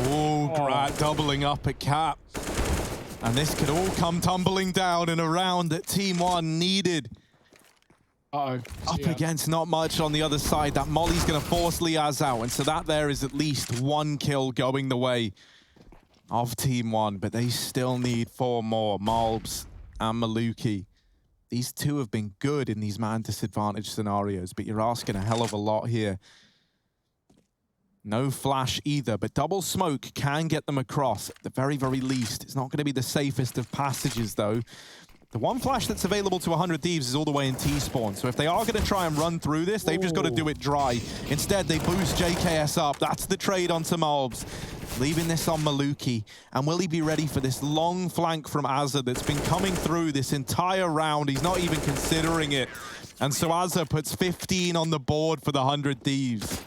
Oh, Grat doubling up at Cap. And this could all come tumbling down in a round that TeamOne needed. Uh-oh. Up against not much on the other side. That Molly's going to force Liaz out. And so that there is at least 1 kill going the way of TeamOne. But they still need 4 more. Malbs and Maluki. These 2 have been good in these man disadvantage scenarios. But you're asking a hell of a lot here. No flash either. But double smoke can get them across. At the very, very least. It's not going to be the safest of passages, though. The one flash that's available to 100 Thieves is all the way in T-spawn. So if they are going to try and run through this, they've just got to do it dry. Instead, they boost JKS up. That's the trade onto Malbs, leaving this on Maluki. And will he be ready for this long flank from Azza that's been coming through this entire round? He's not even considering it. And so Azza puts 15 on the board for the 100 Thieves.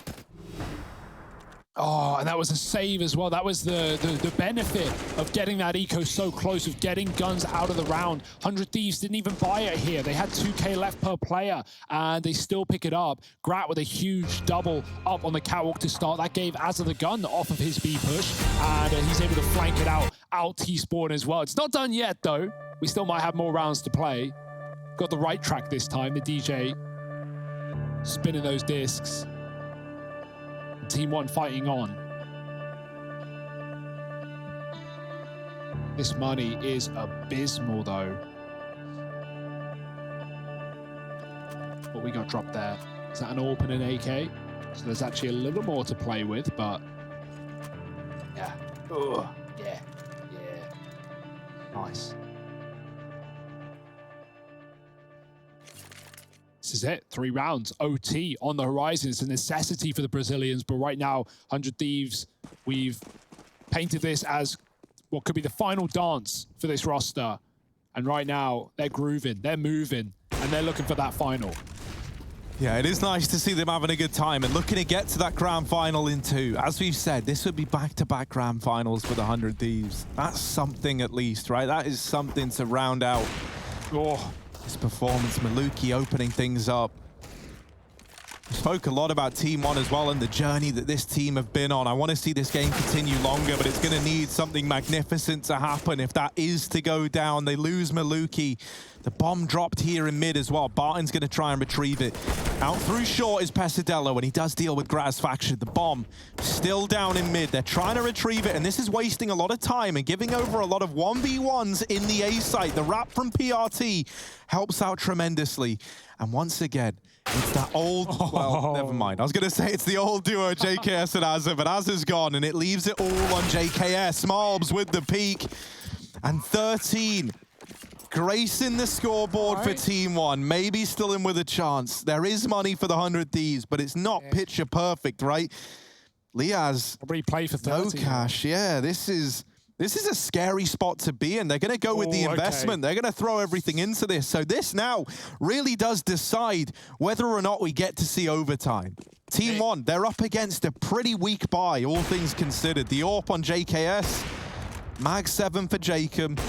Oh, and that was a save as well. That was the benefit of getting that eco so close, of getting guns out of the round. 100 Thieves didn't even buy it here. They had 2K left per player, and they still pick it up. Grat with a huge double up on the catwalk to start. That gave Azza the gun off of his B push, and he's able to flank it out T-spawn as well. It's not done yet, though. We still might have more rounds to play. Got the right track this time, the DJ spinning those discs. TeamOne fighting on. This money is abysmal, though. What we got dropped there? Is that an AWP and an AK? So there's actually a little more to play with, but yeah. Ugh. Yeah. Nice. This is it, 3 rounds, OT on the horizon. It's a necessity for the Brazilians, but right now, 100 Thieves, we've painted this as what could be the final dance for this roster. And right now, they're grooving, they're moving, and they're looking for that final. Yeah, it is nice to see them having a good time and looking to get to that grand final in 2. As we've said, this would be back-to-back grand finals for the 100 Thieves. That's something at least, right? That is something to round out. Oh. This performance, Maluki opening things up. We spoke a lot about TeamOne as well and the journey that this team have been on. I want to see this game continue longer, but it's going to need something magnificent to happen if that is to go down. They lose Maluki. The bomb dropped here in mid as well. Barton's going to try and retrieve it. Out through short is Pesadello, and he does deal with Graz faction. The bomb still down in mid. They're trying to retrieve it, and this is wasting a lot of time and giving over a lot of 1v1s in the A site. The wrap from PRT helps out tremendously. And once again, it's that old, well, never mind. I was going to say it's the old duo, JKS and Azza, but Azza's gone, and it leaves it all on JKS. Malbs with the peak, and 13. Gracing the scoreboard for TeamOne. Maybe still in with a chance. There is money for the 100 Thieves, but it's not picture perfect, right? Liaz, probably play for 30. No cash. Yeah, this is a scary spot to be in. They're going to go with the investment. They're going to throw everything into this. So this now really does decide whether or not we get to see overtime. TeamOne, they're up against a pretty weak buy, all things considered. The AWP on JKS, Mag 7 for Jacob,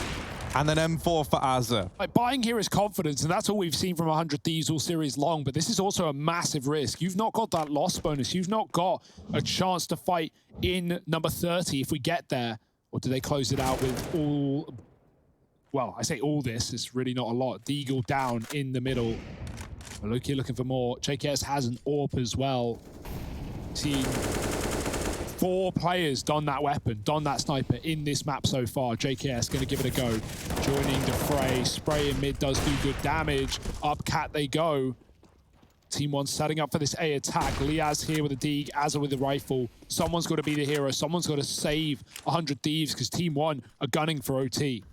and then M4 for Azza. Like, buying here is confidence, and that's all we've seen from 100 Thieves all series long, but this is also a massive risk. You've not got that loss bonus. You've not got a chance to fight in number 30 if we get there. Or do they close it out with all... Well, I say all this. It's really not a lot. Deagle down in the middle. Maluki looking for more. JKS has an AWP as well. Team... 4 players don that weapon, don that sniper in this map so far. JKS going to give it a go. Joining the fray. Spray in mid does do good damage. Up cat they go. TeamOne setting up for this A attack. Liaz here with a Deeg, Azza with the rifle. Someone's got to be the hero. Someone's got to save 100 Thieves because TeamOne are gunning for OT.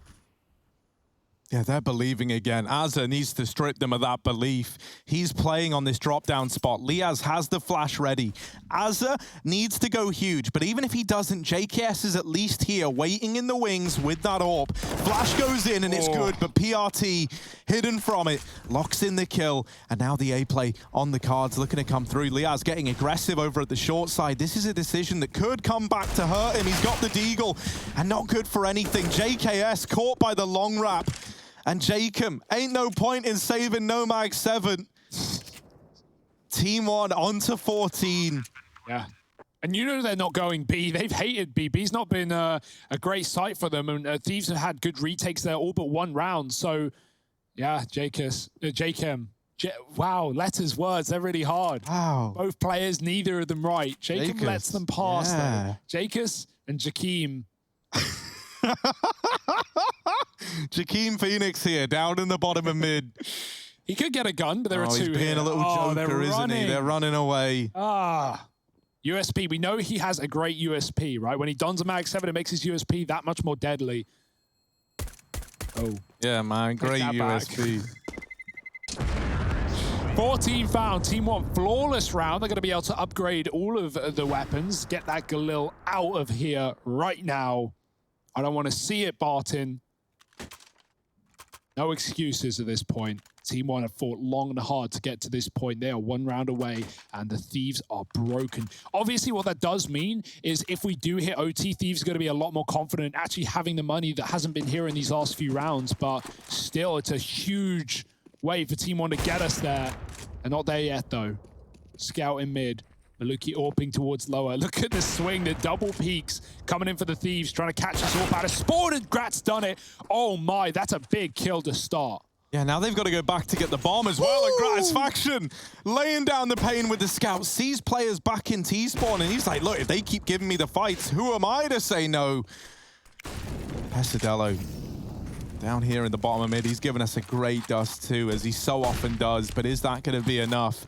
Yeah, they're believing again. Azza needs to strip them of that belief. He's playing on this drop-down spot. Liaz has the flash ready. Azza needs to go huge, but even if he doesn't, JKS is at least here, waiting in the wings with that AWP. Flash goes in, and it's good, but PRT, hidden from it, locks in the kill, and now the A play on the cards, looking to come through. Liaz getting aggressive over at the short side. This is a decision that could come back to hurt him. He's got the Deagle, and not good for anything. JKS caught by the long wrap. And Jacob, ain't no point in saving no Mag 7. TeamOne onto 14. Yeah. And you know they're not going B. They've hated B. B's not been a great sight for them. And Thieves have had good retakes there, all but 1 round. So, yeah, Jacob. Wow, letters, words, they're really hard. Wow. Both players, neither of them right. Jacob lets them pass, though. Jacobs and Jakeem. Jakeem Phoenix here, down in the bottom of mid. He could get a gun, but there are 2 he's being here. a little joker, isn't he? They're running away. USP. We know he has a great USP, right? When he dons a Mag 7, it makes his USP that much more deadly. Oh. Yeah, man, great that back. USP. 14 found, TeamOne flawless round. They're going to be able to upgrade all of the weapons, get that Galil out of here right now. I don't want to see it, Barton. No excuses at this point. TeamOne have fought long and hard to get to this point. They are 1 round away, and the Thieves are broken. Obviously, what that does mean is if we do hit OT, Thieves are going to be a lot more confident actually having the money that hasn't been here in these last few rounds, but still, it's a huge way for TeamOne to get us there. They're not there yet, though. Scout in mid. Maluki AWPing towards lower. Look at the swing, the double peaks coming in for the Thieves, trying to catch us AWP out of spawn, and Grat's done it. Oh my, that's a big kill to start. Yeah, now they've got to go back to get the bomb as well. And Gratisfaction laying down the pain with the scout, sees players back in T-spawn, and he's like, look, if they keep giving me the fights, who am I to say no? Pesadello down here in the bottom of mid. He's given us a great Dust2, as he so often does, but is that going to be enough?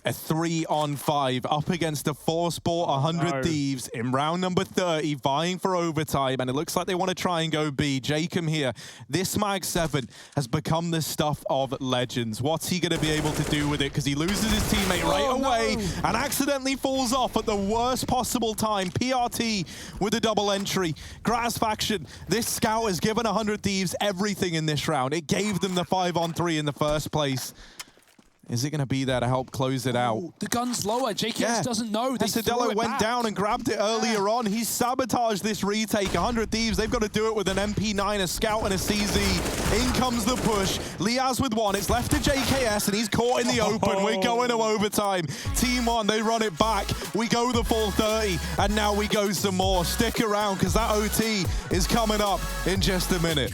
A 3-on-5 up against a 4-sport 100 Thieves in round number 30, vying for overtime, and it looks like they want to try and go B. Jacob here, this Mag 7 has become the stuff of legends. What's he going to be able to do with it? Because he loses his teammate right away and accidentally falls off at the worst possible time. PRT with a double entry. Gratisfaction, this scout has given 100 Thieves everything in this round. It gave them the 5-on-3 in the first place. Is it going to be there to help close it out? The gun's lower. JKS doesn't know. Pesadello went down and grabbed it earlier on. He's sabotaged this retake. 100 Thieves, they've got to do it with an MP9, a Scout, and a CZ. In comes the push. Liaz with 1. It's left to JKS, and he's caught in the open. We're going to overtime. TeamOne, they run it back. We go the full 30, and now we go some more. Stick around, because that OT is coming up in just a minute.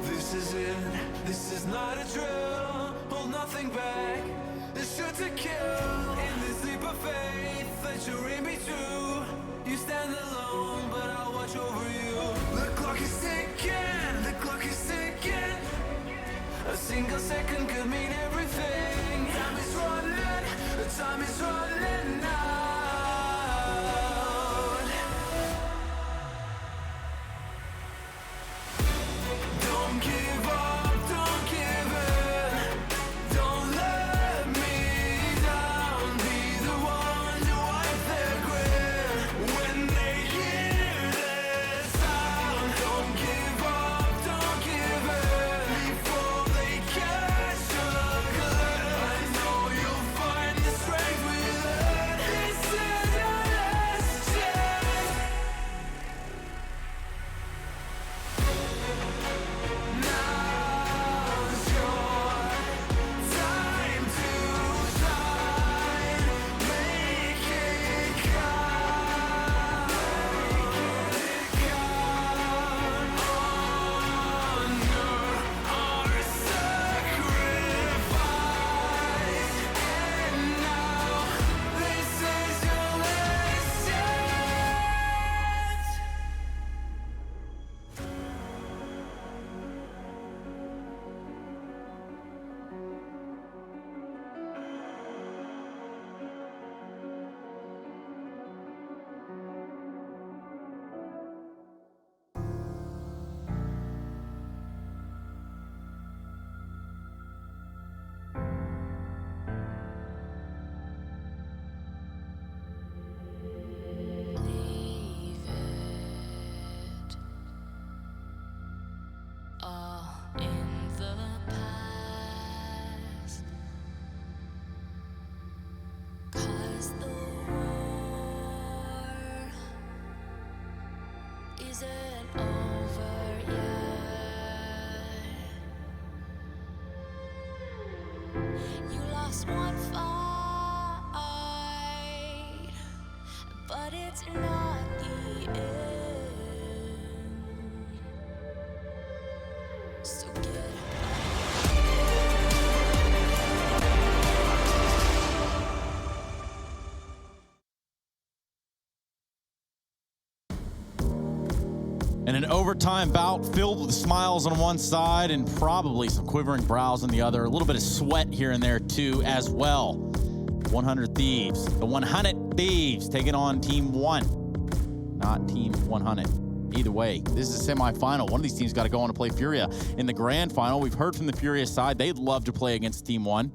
This is it, this is not a drill. Hold nothing back, it's sure to kill. In this leap of faith that you're in between, you stand alone, but I'll watch over you. The clock is ticking, the clock is ticking. A single second could mean everything. Time is running, the time is running out. Don't give up, don't give in. Don't let me down. Be the one to wipe their grin. When they hear this sound, don't give up, don't give in. Before they catch a glimpse, I know you'll find the strength within. This is your last chance. Now's your time to shine. Make it count. Honor our sacrifice. And now this is your last chance. Leave it all in the past. 'Cause the war isn't over yet. You So good. And an overtime bout filled with smiles on one side and probably some quivering brows on the other. A little bit of sweat here and there too as well. 100 Thieves. The 100 Thieves taking on Team 1, not Team 100. Either way, this is a semifinal. One of these teams got to go on to play Furia in the grand final. We've heard from the Furia side they'd love to play against Team 1.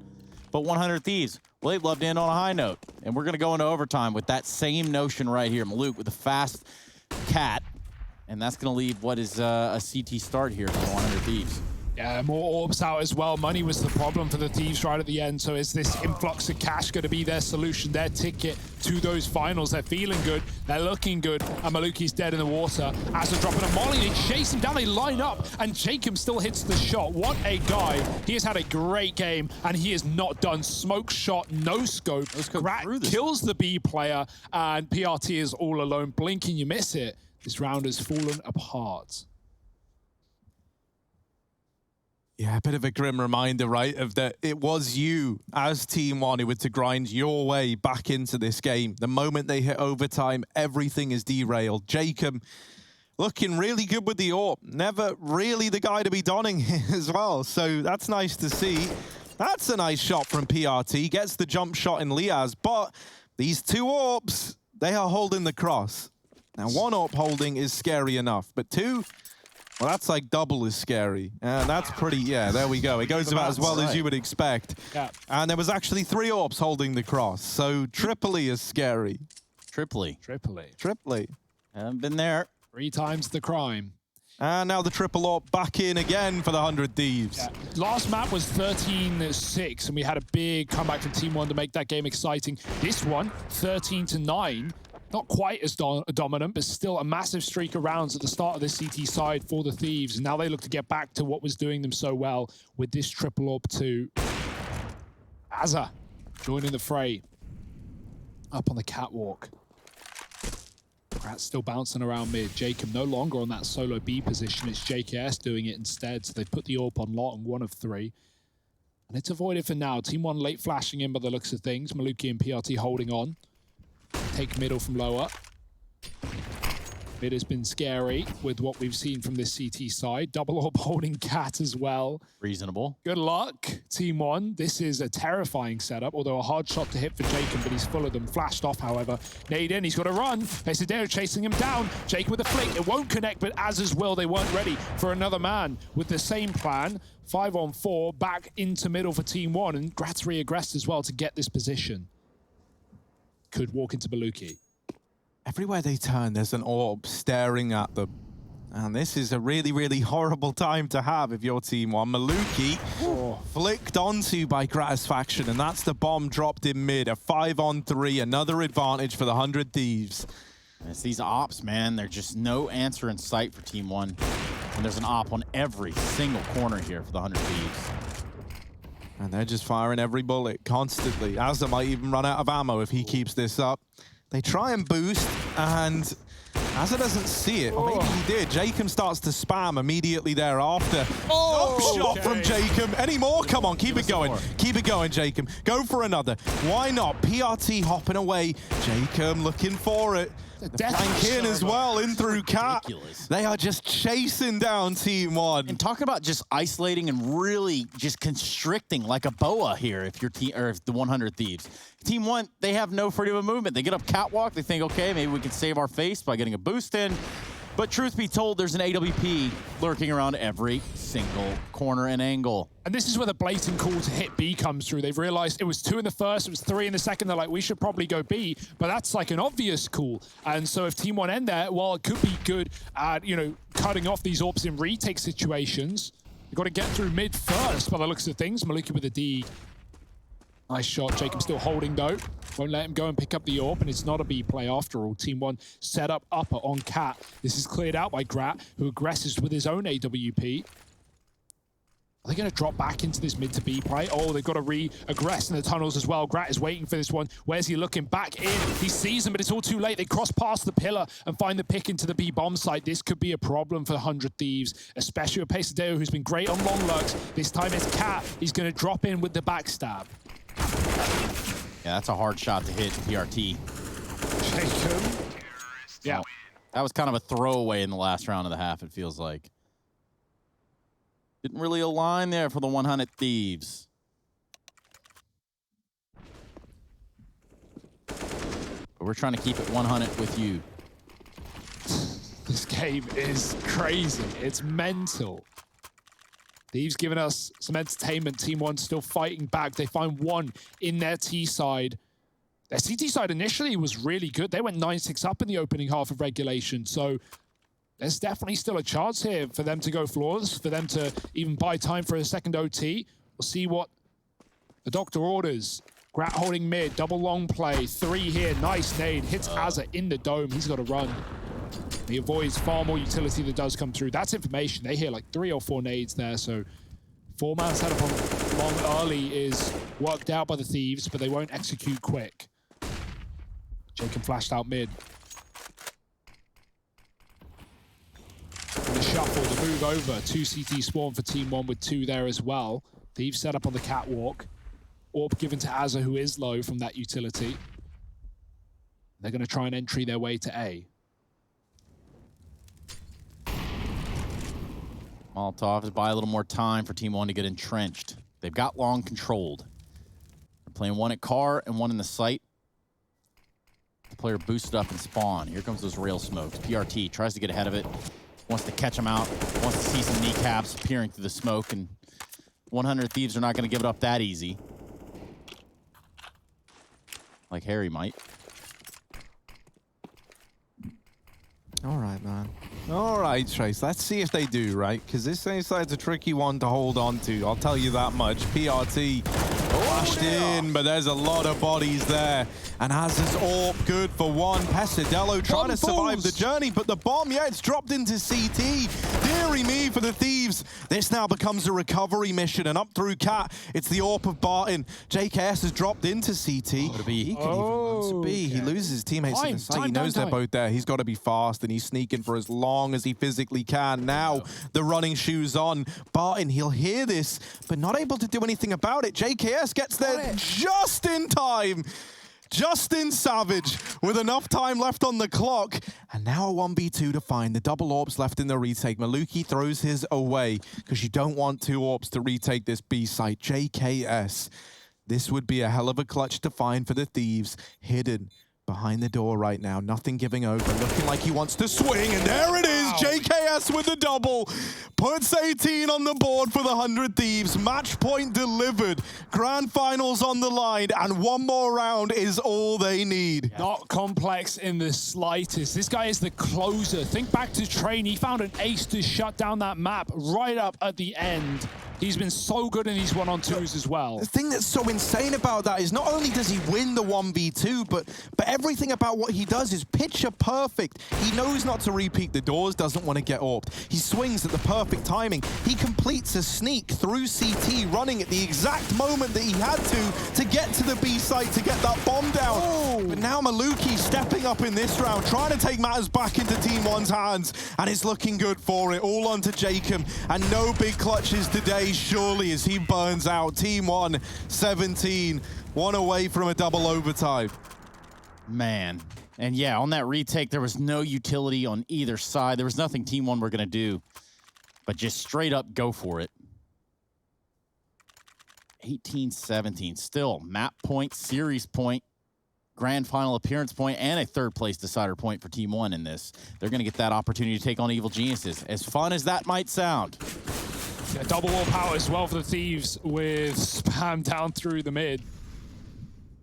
But 100 Thieves, well, they'd love to end on a high note. And we're going to go into overtime with that same notion right here. Maluk with a fast cat. And that's going to leave what is a CT start here for 100 Thieves. Yeah, more orbs out as well. Money was the problem for the Thieves right at the end. So is this influx of cash going to be their solution, their ticket to those finals? They're feeling good. They're looking good. And Maluki's dead in the water. As they're dropping a molly, they chase him down. They line up. And Jacob still hits the shot. What a guy. He has had a great game. And he is not done. Smoke shot, no scope. Grat kills the B player. And PRT is all alone. Blinking, you miss it. This round has fallen apart. Yeah, a bit of a grim reminder, right, of that it was you as Team One who were to grind your way back into this game. The moment they hit overtime, everything is derailed. Jacob looking really good with the AWP. Never really the guy to be donning as well. So that's nice to see. That's a nice shot from PRT. Gets the jump shot in Liaz, but these two AWPs, they are holding the cross. Now, one AWP holding is scary enough, but two, well, that's like double as scary. And that's pretty, yeah, there we go. It goes about as well as you would expect. Yeah. And there was actually 3 AWPs holding the cross, so triply is scary. Triply. Triply. Haven't been there. 3 times the crime. And now the triple AWP back in again for the 100 Thieves. Yeah. Last map was 13-6, and we had a big comeback from Team 1 to make that game exciting. This one, 13-9. Not quite as dominant, but still a massive streak of rounds at the start of the CT side for the Thieves. And now they look to get back to what was doing them so well with this triple AWP too. Azza joining the fray. Up on the catwalk. Grat's still bouncing around mid. Jacob no longer on that solo B position. It's JKS doing it instead. So they put the AWP on lot on 1 of 3. And it's avoided for now. Team 1 late flashing in by the looks of things. Maluki and PRT holding on. Take middle from lower. Mid has been scary with what we've seen from this CT side. Double AWP holding cat as well. Reasonable. Good luck, Team 1. This is a terrifying setup, although a hard shot to hit for Jacob, but he's full of them. Flashed off, however. Nade in, he's got to run. Pesadeo chasing him down. Jacob with a flick. It won't connect, but as as well, they weren't ready for another man with the same plan. 5-on-4, back into middle for Team 1, and Gratz re-aggressed as well to get this position. Could walk into Maluki. Everywhere they turn, there's an AWP staring at them. And this is a really, really horrible time to have if you're Team 1. Maluki flicked onto by Gratisfaction, and that's the bomb dropped in mid. A 5-on-3, another advantage for the 100 Thieves. And it's these ops, man. There's just no answer in sight for Team 1. And there's an op on every single corner here for the 100 Thieves. And they're just firing every bullet constantly. Azza might even run out of ammo if he keeps this up. They try and boost, and Azza doesn't see it. Or maybe he did. Jacob starts to spam immediately thereafter. Shot from Jacob. Any more? Come on, keep it going. Keep it going, Jacob. Go for another. Why not? PRT hopping away. Jacob looking for it. Flank in as well, in through Cat. They are just chasing down Team 1. And talk about just isolating and really just constricting like a boa here if you're if the 100 Thieves. Team 1, they have no freedom of movement. They get up catwalk, they think, okay, maybe we can save our face by getting a boost in. But truth be told, there's an AWP lurking around every single corner and angle. And this is where the blatant call to hit B comes through. They've realized it was 2 in the first, it was 3 in the second. They're like, we should probably go B, but that's like an obvious call. And so if Team 1 end there, while it could be good at, you know, cutting off these AWPs in retake situations, you've got to get through mid first by the looks of things. Maluki with a D. Nice shot. Jacob still holding though. Won't let him go and pick up the AWP, and it's not a B play after all. Team 1 set up upper on Cat. This is cleared out by Grat, who aggresses with his own AWP. Are they going to drop back into this mid to B play? Oh, they've got to re-aggress in the tunnels as well. Grat is waiting for this one. Where's he looking? Back in. He sees them, but it's all too late. They cross past the pillar and find the pick into the B bomb site. This could be a problem for the 100 Thieves, especially with Pesadeo, who's been great on long lurks. This time it's Cat. He's going to drop in with the backstab. Yeah, that's a hard shot to hit PRT. Jacob. Yeah. That was kind of a throwaway in the last round of the half, it feels like. Didn't really align there for the 100 Thieves. But we're trying to keep it 100 with you. This game is crazy. It's mental. Thieves giving us some entertainment. TeamOne still fighting back. They find one in their T side. Their CT side initially was really good. They went 9-6 up in the opening half of regulation. So there's definitely still a chance here for them to go flawless, for them to even buy time for a second OT. We'll see what the doctor orders. Grat holding mid, double long play, 3 here, nice nade, hits Azza in the dome, he's got to run. He avoids far more utility that does come through. That's information, they hear like 3 or 4 nades there, so 4-man setup on long early is worked out by the Thieves, but they won't execute quick. Jacob flashed out mid. The shuffle, the move over, 2 CT spawn for TeamOne with 2 there as well. Thieves set up on the catwalk. Orb given to Azza, who is low from that utility. They're going to try and entry their way to A. Molotov is buy a little more time for TeamOne to get entrenched. They've got long controlled. They're playing one at car and one in the site. The player boosted up and spawn. Here comes those rail smokes. PRT tries to get ahead of it. Wants to catch him out. Wants to see some kneecaps peering through the smoke. And 100 Thieves are not going to give it up that easy. Like Harry might. All right, man. All right, Trace. Let's see if they do, right? Because this side's a tricky one to hold on to. I'll tell you that much. PRT flashed in, but there's a lot of bodies there. And Azza's AWP good for one. Pesadelo trying to survive the journey, but the bomb, yeah, it's dropped into CT. Deary me for the Thieves. This now becomes a recovery mission, and up through Cat, it's the AWP of Barton. JKS has dropped into CT. He can even run to B. He loses his teammates in the site. He knows they're both there. He's got to be fast, and he's sneaking for as long as he physically can. Now, the running shoes on. Barton, he'll hear this, but not able to do anything about it. JKS gets there just in time. Justin Savage with enough time left on the clock. And now a 1v2 to find. The double AWPs left in the retake. Maluki throws his away because you don't want 2 AWPs to retake this B site. JKS. This would be a hell of a clutch to find for the Thieves. Hidden behind the door right now. Nothing giving over. Looking like he wants to swing. And there it is. JKS with the double. Puts 18 on the board for the 100 Thieves. Match point delivered. Grand finals on the line. And one more round is all they need. Not complex in the slightest. This guy is the closer. Think back to Train. He found an ace to shut down that map right up at the end. He's been so good in these 1-on-2s as well. The thing that's so insane about that is not only does he win the 1v2, but everything about what he does is picture perfect. He knows not to repeat the doors, doesn't want to get AWP'd. He swings at the perfect timing. He completes a sneak through CT, running at the exact moment that he had to get to the B site to get that bomb down. Oh. But now Maluki stepping up in this round, trying to take matters back into TeamOne's hands, and it's looking good for it. All onto Jacob, and no big clutches today, surely, as he burns out. TeamOne 17, 1 away from a double overtime. Man. And yeah, on that retake, there was no utility on either side. There was nothing TeamOne were going to do, but just straight up go for it. 18-17, still map point, series point, grand final appearance point, and a 3rd place decider point for TeamOne in this. They're going to get that opportunity to take on Evil Geniuses. As fun as that might sound. Yeah, double wall power as well for the Thieves with spam down through the mid.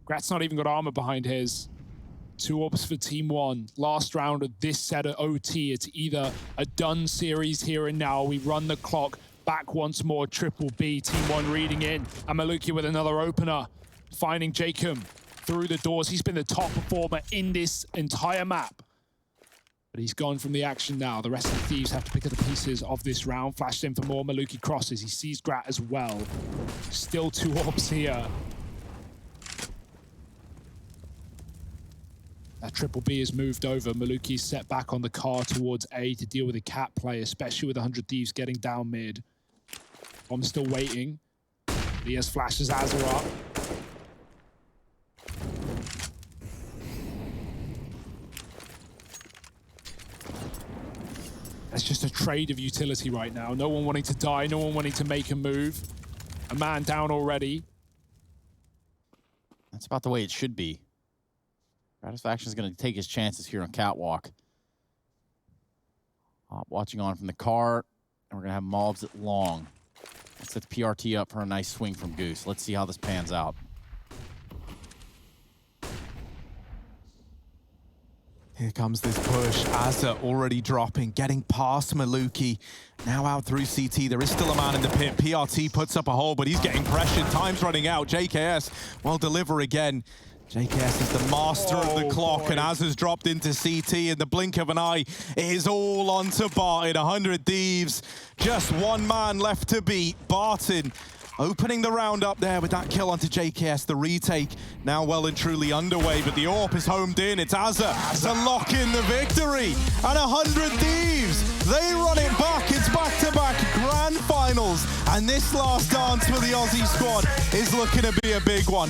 Grat's not even got armor behind his. 2 AWPs for TeamOne. Last round of this set of OT. It's either a done series here and now. We run the clock back once more. Triple B. TeamOne reading in. And Maluki with another opener. Finding Jacob through the doors. He's been the top performer in this entire map. But he's gone from the action now. The rest of the Thieves have to pick up the pieces of this round. Flashed in for more. Maluki crosses. He sees Grat as well. Still 2 AWPs here. That triple B has moved over. Maluki's set back on the car towards A to deal with a cat play, especially with 100 Thieves getting down mid. Bomb's still waiting. Diaz flashes Azza up. It's just a trade of utility right now. No one wanting to die, no one wanting to make a move. A man down already. That's about the way it should be. Satisfaction is going to take his chances here on Catwalk. Watching on from the car, and we're going to have mobs at long. That sets PRT up for a nice swing from Goose. Let's see how this pans out. Here comes this push. Azza already dropping, getting past Maluki. Now out through CT. There is still a man in the pit. PRT puts up a hole, but he's getting pressured. Time's running out. JKS will deliver again. JKS is the master of the clock, and Azza's dropped into CT in the blink of an eye. It is all onto Barton. 100 Thieves. Just one man left to beat. Barton opening the round up there with that kill onto JKS. The retake now well and truly underway, but the AWP is homed in. It's Azza to lock in the victory. And 100 Thieves, they run it back. It's back-to-back grand finals. And this last dance for the Aussie squad is looking to be a big one.